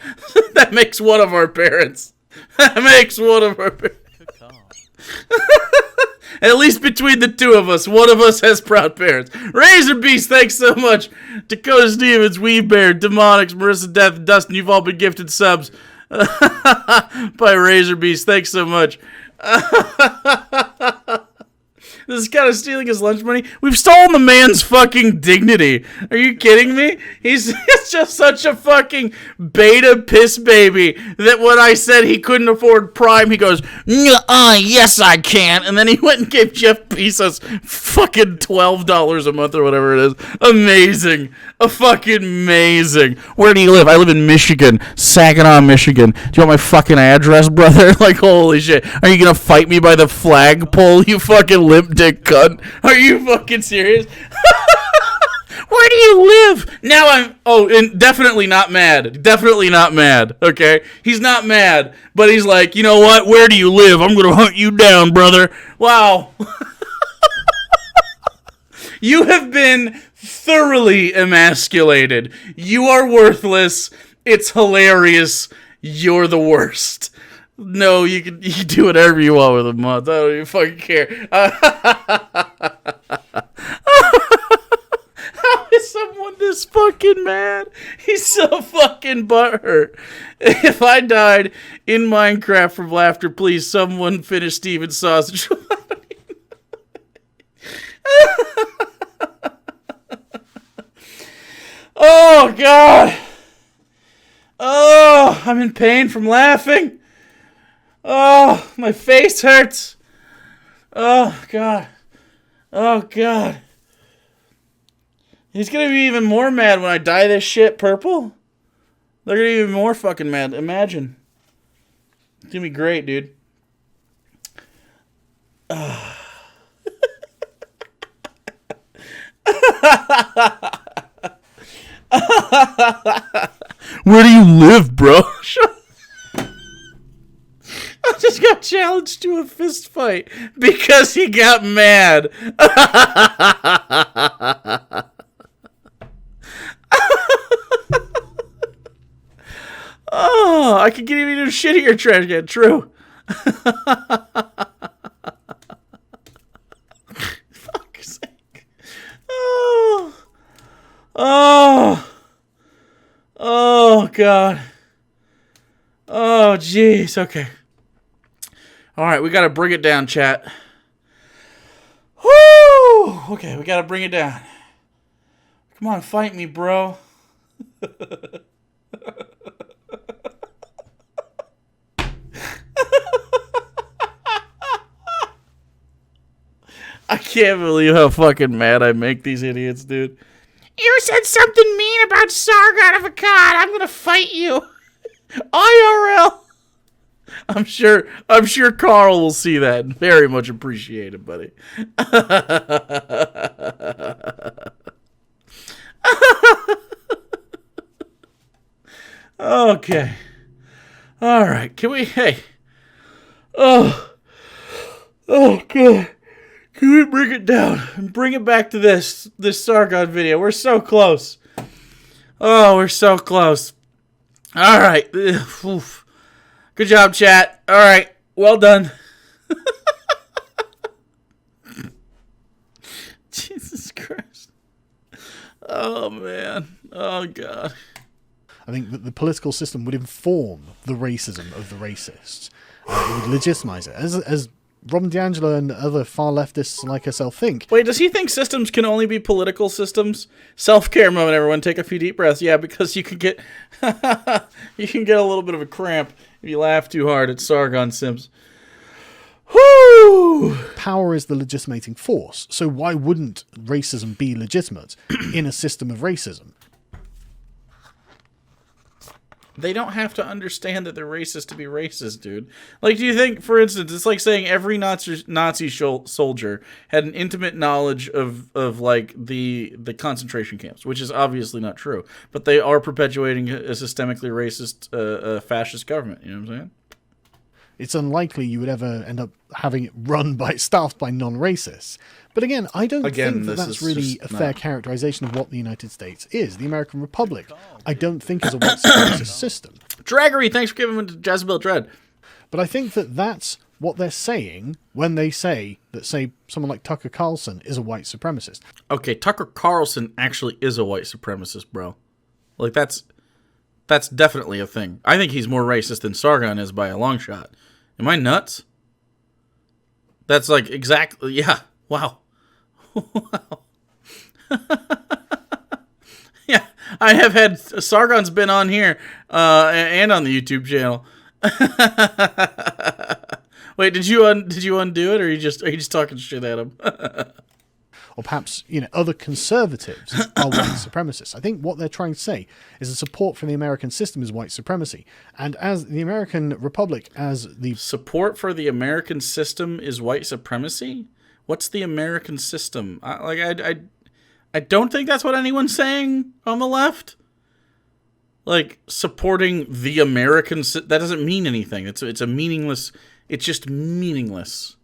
That makes one of our parents. That makes one of our parents. At least between the two of us, one of us has proud parents. Razor Beast, thanks so much. Dakota Stevens, Wee Bear, Demonics, Marissa Death, and Dustin, you've all been gifted subs by Razor Beast. Thanks so much. This is kind of stealing his lunch money. We've stolen the man's fucking dignity. Are you kidding me? He's just such a fucking beta piss baby that when I said he couldn't afford Prime, he goes, yes I can. And then he went and gave Jeff Bezos fucking $12 a month or whatever it is. Amazing. Fucking amazing. Where do you live? I live in Michigan. Saginaw, Michigan. Do you want my fucking address, brother? Like, holy shit. Are you gonna fight me by the flagpole, you fucking limp dick cunt? Are you fucking serious? Where do you live? Now and definitely not mad. Definitely not mad, okay? He's not mad, but he's like, you know what? Where do you live? I'm gonna hunt you down, brother. Wow. You have been thoroughly emasculated. You are worthless. It's hilarious. You're the worst. No, you can do whatever you want with a month. I don't even fucking care. How is someone this fucking mad? He's so fucking butthurt. If I died in Minecraft from laughter, please someone finish Steven's sausage. Oh, God. Oh, I'm in pain from laughing. Oh, my face hurts. Oh, God. Oh, God. He's going to be even more mad when I dye this shit purple. They're going to be even more fucking mad. Imagine. It's going to be great, dude. Where do you live, bro? I just got challenged to a fist fight because he got mad. Oh, I could get even a shittier trash can. True. Fuck God. Oh, jeez. Okay. All right, we got to bring it down, chat. Woo! Okay, we got to bring it down. Come on, fight me, bro. I can't believe how fucking mad I make these idiots, dude. You said something mean about Sargon of Akkad. I'm gonna fight you. IRL. I'm sure Carl will see that and very much appreciate it, buddy. Okay. All right. Can we? Hey. Oh, God. Can we bring it down and bring it back to this Sargon video? We're so close. Oh, we're so close. All right. Oof. Good job, chat. All right. Well done. Jesus Christ. Oh, man. Oh, God. I think that the political system would inform the racism of the racists. It would legitimize it. As Robin DiAngelo and other far leftists like herself think. Wait, does he think systems can only be political systems? Self-care moment, everyone. Take a few deep breaths. Yeah, because you can get you can get a little bit of a cramp if you laugh too hard at Sargon Sims. Whoo! Power is the legitimating force, so why wouldn't racism be legitimate in a system of racism? They don't have to understand that they're racist to be racist, dude. Like, do you think, for instance, it's like saying every Nazi soldier had an intimate knowledge of like the concentration camps, which is obviously not true. But they are perpetuating a systemically racist fascist government. You know what I'm saying? It's unlikely you would ever end up having it staffed by non-racists. But again, I don't think that that's really a fair characterization of what the United States is. The American Republic, I don't think is a white supremacist system. Draggery, thanks for giving to Jezebel Dread. But I think that that's what they're saying when they say that, say, someone like Tucker Carlson is a white supremacist. Okay, Tucker Carlson actually is a white supremacist, bro. Like, that's definitely a thing. I think he's more racist than Sargon is by a long shot. Am I nuts? That's like exactly, yeah. Wow. Wow. Yeah, I have had, Sargon's been on here and on the YouTube channel. Wait, did you undo it, or are you just talking shit at him? Or perhaps, other conservatives are white supremacists. I think what they're trying to say is the support for the American system is white supremacy. And as the American Republic, as the... Support for the American system is white supremacy? What's the American system? I don't think that's what anyone's saying on the left. Like, supporting the American... That doesn't mean anything. It's a meaningless... It's just meaningless.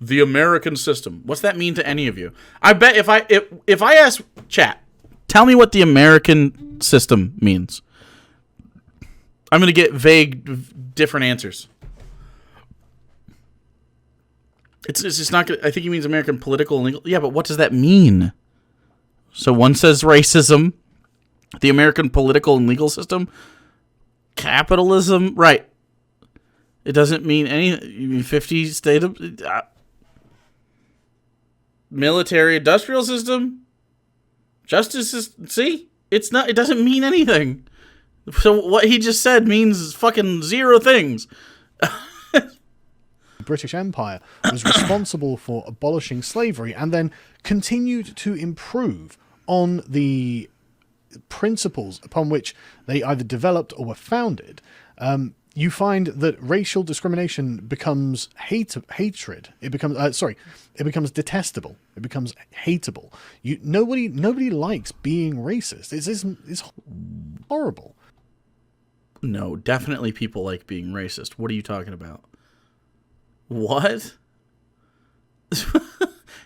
The American system. What's that mean to any of you? I bet if I ask chat, tell me what the American system means. I'm going to get vague, different answers. It's just not good. I think he means American political and legal. Yeah, but what does that mean? So one says racism, the American political and legal system, capitalism, right? It doesn't mean any 50 state of military industrial system, justice system. See, it's not. It doesn't mean anything. So what he just said means fucking zero things. The British Empire was responsible for abolishing slavery and then continued to improve on the principles upon which they either developed or were founded. You find that racial discrimination becomes hatred. It becomes detestable. It becomes hateable. Nobody likes being racist. It's horrible. No, definitely people like being racist. What are you talking about? What?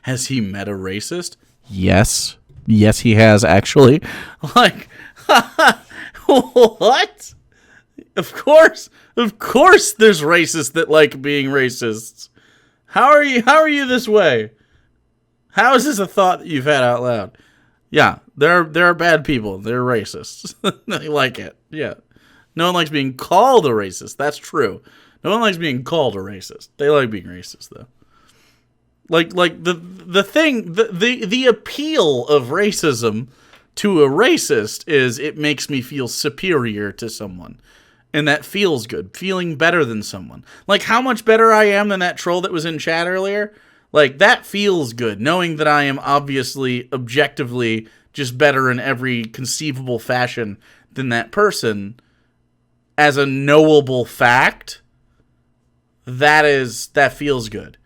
Has he met a racist? Yes. Yes, he has, actually. Like, what? Of course there's racists that like being racists. How are you this way? How is this a thought that you've had out loud? Yeah, there are bad people. They're racists. They like it. Yeah. No one likes being called a racist. That's true. No one likes being called a racist. They like being racist, though. Like the appeal of racism to a racist is it makes me feel superior to someone. And that feels good. Feeling better than someone. Like how much better I am than that troll that was in chat earlier. Like that feels good. Knowing that I am obviously, objectively, just better in every conceivable fashion than that person. As a knowable fact, that feels good.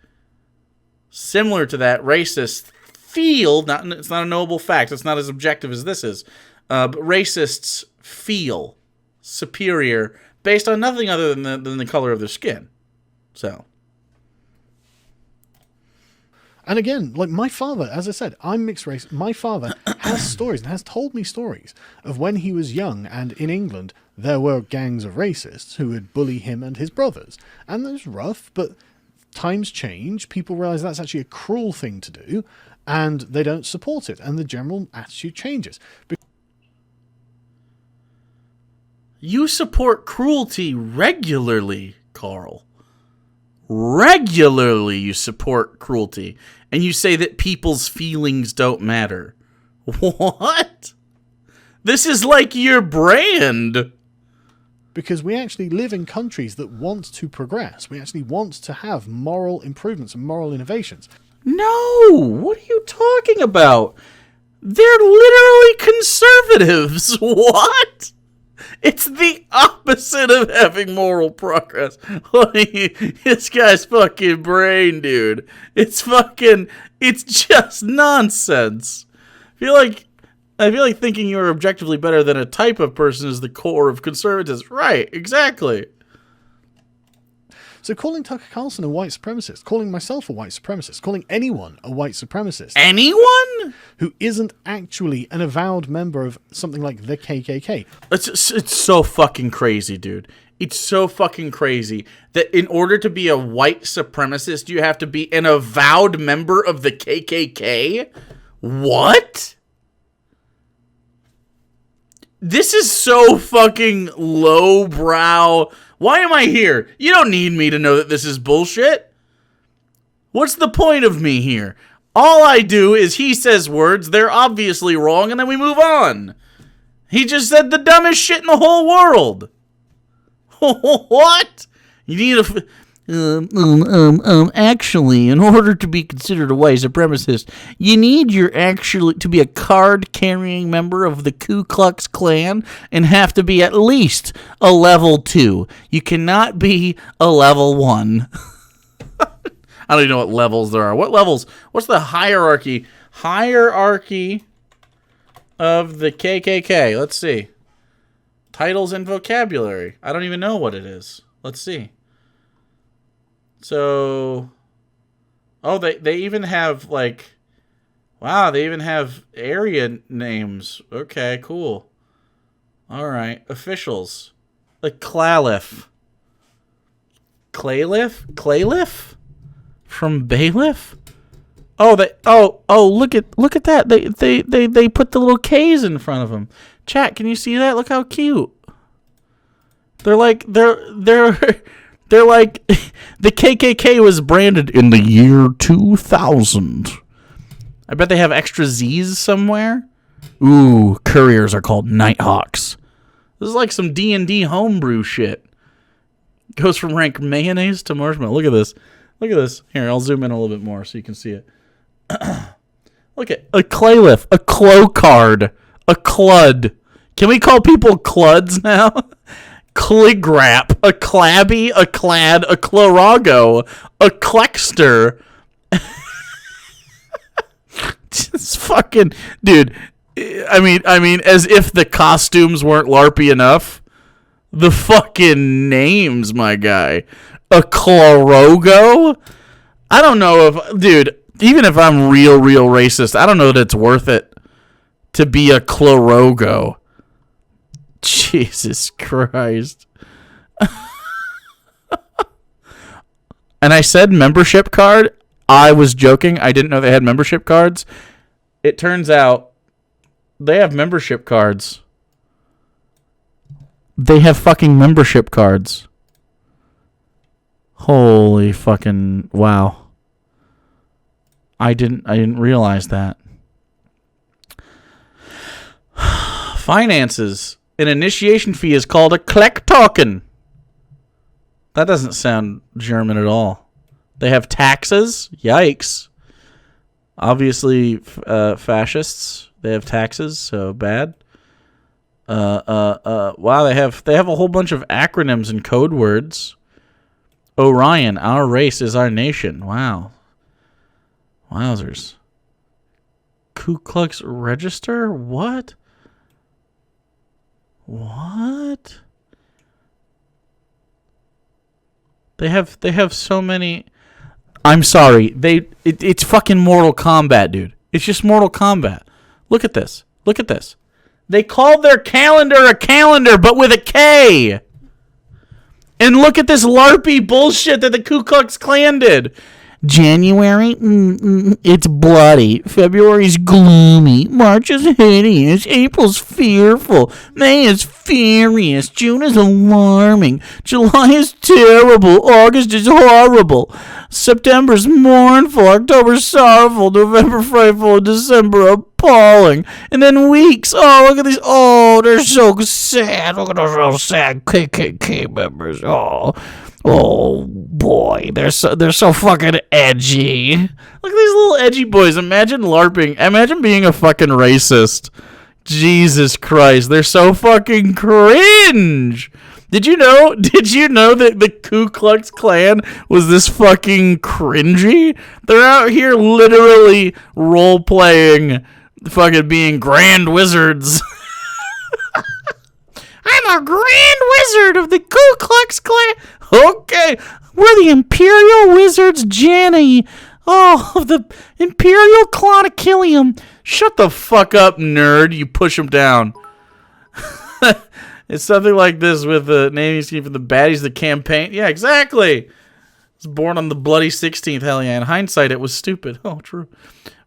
Similar to that, racists feel, it's not a knowable fact, it's not as objective as this is, but racists feel superior based on nothing other than the color of their skin. So. And again, like my father, as I said, I'm mixed race. My father has stories and has told me stories of when he was young and in England, there were gangs of racists who would bully him and his brothers. And it was rough, but times change. People realize that's actually a cruel thing to do and they don't support it. And the general attitude changes. You support cruelty regularly, Carl. Regularly you support cruelty. And you say that people's feelings don't matter. What? This is like your brand. Because we actually live in countries that want to progress. We actually want to have moral improvements and moral innovations. No! What are you talking about? They're literally conservatives. What? It's the opposite of having moral progress. This guy's fucking brain, dude. It's just nonsense. I feel like thinking you're objectively better than a type of person is the core of conservatism. Right, exactly. So calling Tucker Carlson a white supremacist, calling myself a white supremacist, calling anyone a white supremacist. Anyone? Who isn't actually an avowed member of something like the KKK. It's so fucking crazy, dude. It's so fucking crazy that in order to be a white supremacist, you have to be an avowed member of the KKK? What? This is so fucking lowbrow. Why am I here? You don't need me to know that this is bullshit. What's the point of me here? All I do is he says words, they're obviously wrong, and then we move on. He just said the dumbest shit in the whole world. What? You need actually, in order to be considered a white supremacist, you need to be a card-carrying member of the Ku Klux Klan and have to be at least a level 2. You cannot be a level 1. I don't even know what levels there are. What levels? What's the hierarchy? Hierarchy of the KKK. Let's see. Titles and vocabulary. I don't even know what it is. Let's see. So, oh, they even have, like, wow, they even have area names. Okay, cool. All right, officials. Like Clalif. Clayliff? From Bailiff? Oh, look at that. They put the little K's in front of them. Chat, can you see that? Look how cute. They're like the KKK was branded in the year 2000. I bet they have extra Z's somewhere. Ooh, couriers are called Nighthawks. This is like some D&D homebrew shit. Goes from rank mayonnaise to marshmallow. Look at this. Look at this. Here, I'll zoom in a little bit more so you can see it. Look at a Clayliff, a Clocard, a Clud. Can we call people Cluds now? Cligrap, a Clabby, a Clad, a Clorago, a Clexter. Just fucking, dude. I mean, as if the costumes weren't LARPy enough. The fucking names, my guy. A Clorogo? I don't know if, dude, even if I'm real racist, I don't know that it's worth it to be a Clorogo. Jesus Christ. And I said membership card. I was joking. I didn't know they had membership cards. It turns out they have membership cards. They have fucking membership cards. Holy fucking wow. I didn't realize that. Finances. An initiation fee is called a Klecktoken. That doesn't sound German at all. They have taxes. Yikes. Obviously, fascists. They have taxes, so bad. Wow, they have a whole bunch of acronyms and code words. Orion, our race is our nation. Wow. Wowzers. Ku Klux Register? What? What? They have so many. I'm sorry. It's fucking Mortal Kombat, dude. It's just Mortal Kombat. Look at this. Look at this. They called their calendar a calendar, but with a K. And look at this LARPy bullshit that the Ku Klux Klan did. January, it's bloody. February's gloomy. March is hideous. April's fearful. May is furious. June is alarming. July is terrible. August is horrible. September's mournful. October's sorrowful. November frightful. December appalling. And then weeks. Oh, look at these. Oh, they're so sad. Look at those real sad KKK members. Oh boy, they're so fucking edgy. Look at these little edgy boys. Imagine LARPing. Imagine being a fucking racist. Jesus Christ, they're so fucking cringe. Did you know that the Ku Klux Klan was this fucking cringy? They're out here literally role playing fucking being grand wizards. I'm a grand wizard of the Ku Klux Klan. Okay, we're the Imperial Wizards, Janny. Oh, of the Imperial Clonachilium. Shut the fuck up, nerd. You push him down. It's something like this with the naming scheme for the baddies, the campaign. Yeah, exactly. Was born on the bloody 16th. Hell yeah. In hindsight, it was stupid. Oh, true.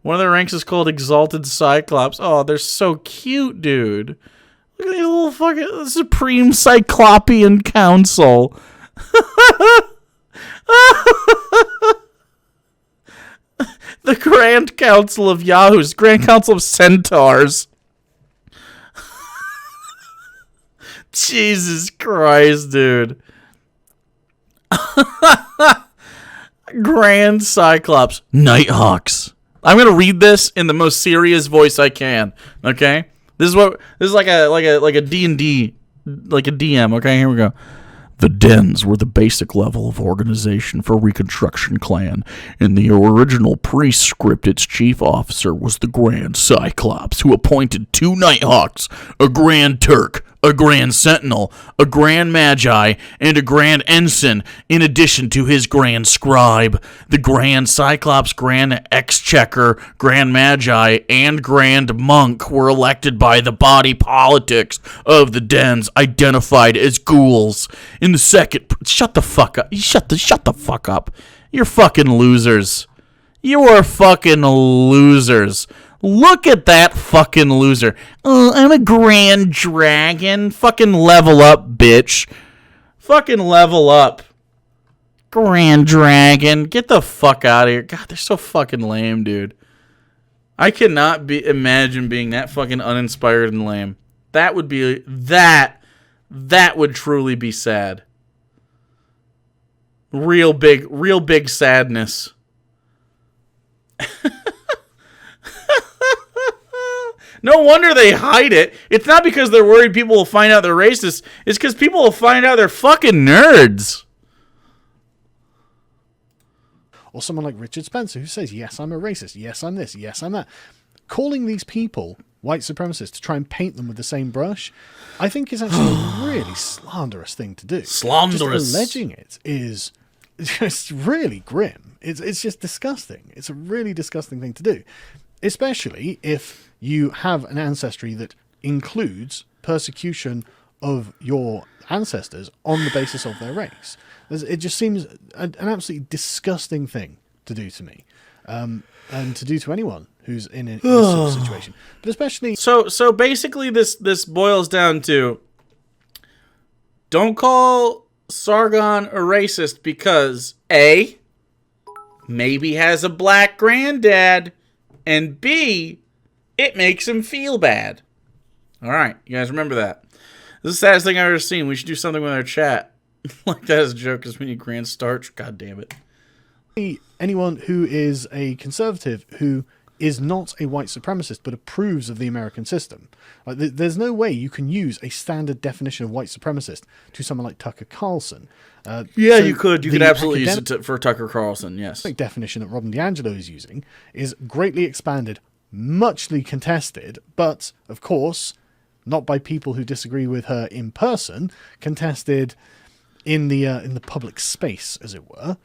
One of their ranks is called Exalted Cyclops. Oh, they're so cute, dude. Look at these little fucking Supreme Cyclopean Council. The Grand Council of Yahoos. Grand Council of Centaurs. Jesus Christ, dude. Grand Cyclops. Nighthawks. I'm gonna read this in the most serious voice I can. Okay? This is like a D&D, like a DM. Okay, here we go. The dens were the basic level of organization for Reconstruction Clan. In the original pre-script, its chief officer was the Grand Cyclops, who appointed 2 Nighthawks, a Grand Turk, a Grand Sentinel, a Grand Magi, and a Grand Ensign, in addition to his Grand Scribe. The Grand Cyclops, Grand Exchequer, Grand Magi, and Grand Monk were elected by the body politics of the dens, identified as ghouls. In the second... Shut the fuck up. Shut the fuck up. You're fucking losers. You are fucking losers. Look at that fucking loser. Oh, I'm a grand dragon. Fucking level up, bitch. Fucking level up. Grand dragon. Get the fuck out of here. God, they're so fucking lame, dude. I cannot imagine being that fucking uninspired and lame. That would be... That would truly be sad. Real big sadness. No wonder they hide it. It's not because they're worried people will find out they're racist. It's because people will find out they're fucking nerds. Or someone like Richard Spencer who says, yes, I'm a racist. Yes, I'm this. Yes, I'm that. Calling these people white supremacists to try and paint them with the same brush, I think is actually a really slanderous thing to do. Slanderous. Just alleging it is just really grim. It's just disgusting. It's a really disgusting thing to do. Especially if you have an ancestry that includes persecution of your ancestors on the basis of their race. It just seems an absolutely disgusting thing to do to me, and to do to anyone who's in this sort of situation. But especially... So basically this boils down to don't call Sargon a racist because A, maybe has a black granddad, and B, it makes him feel bad. All right, you guys remember that. This is the saddest thing I've ever seen. We should do something with our chat. Like that as a joke because we need grand starch. God damn it. Anyone who is a conservative who is not a white supremacist but approves of the American system. There's no way you can use a standard definition of white supremacist to someone like Tucker Carlson. You could. You could absolutely use it for Tucker Carlson, yes. The definition that Robin DiAngelo is using is greatly expanded, muchly contested, but, of course, not by people who disagree with her in person, contested in the public space, as it were.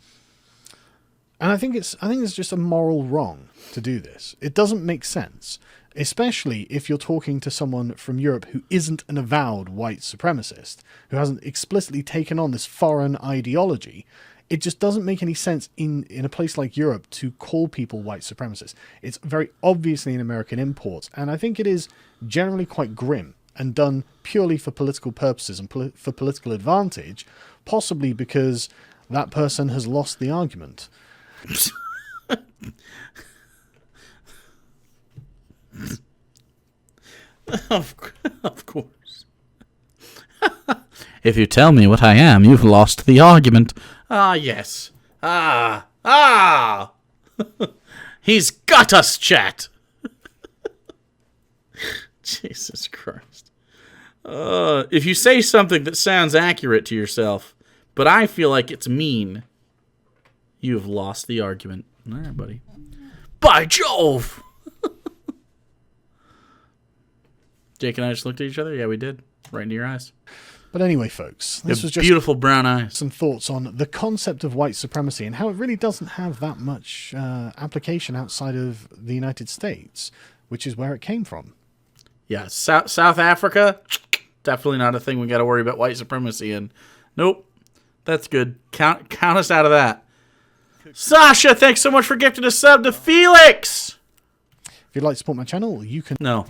And I think it's just a moral wrong to do this. It doesn't make sense, especially if you're talking to someone from Europe who isn't an avowed white supremacist, who hasn't explicitly taken on this foreign ideology. It just doesn't make any sense in a place like Europe to call people white supremacists. It's very obviously an American import, and I think it is generally quite grim and done purely for political purposes and for political advantage, possibly because that person has lost the argument. Of course. If you tell me what I am, you've lost the argument. Ah, yes. He's got us, chat. Jesus Christ. If you say something that sounds accurate to yourself, but I feel like it's mean, you have lost the argument. All right, buddy. By Jove! Jake and I just looked at each other. Yeah, we did. Right into your eyes. But anyway, folks, this was just beautiful brown eyes. Some thoughts on the concept of white supremacy and how it really doesn't have that much application outside of the United States, which is where it came from. Yeah, South Africa, definitely not a thing we got to worry about white supremacy in. Nope, that's good. Count us out of that. Sasha, thanks so much for gifting a sub to Felix. If you'd like to support my channel, you can. No.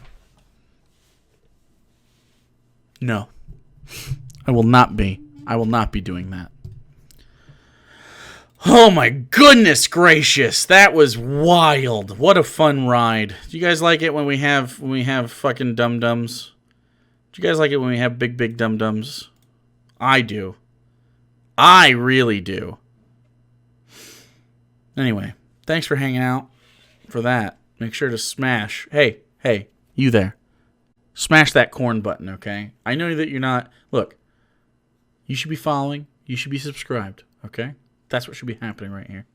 I will not be. I will not be doing that. Oh my goodness gracious, that was wild. What a fun ride. Do you guys like it when we have fucking dum-dums? Do you guys like it when we have big dum-dums? I do. I really do. Anyway, thanks for hanging out for that. Make sure to smash. Hey, you there. Smash that corn button, okay? I know that you're not. Look, you should be following. You should be subscribed, okay? That's what should be happening right here.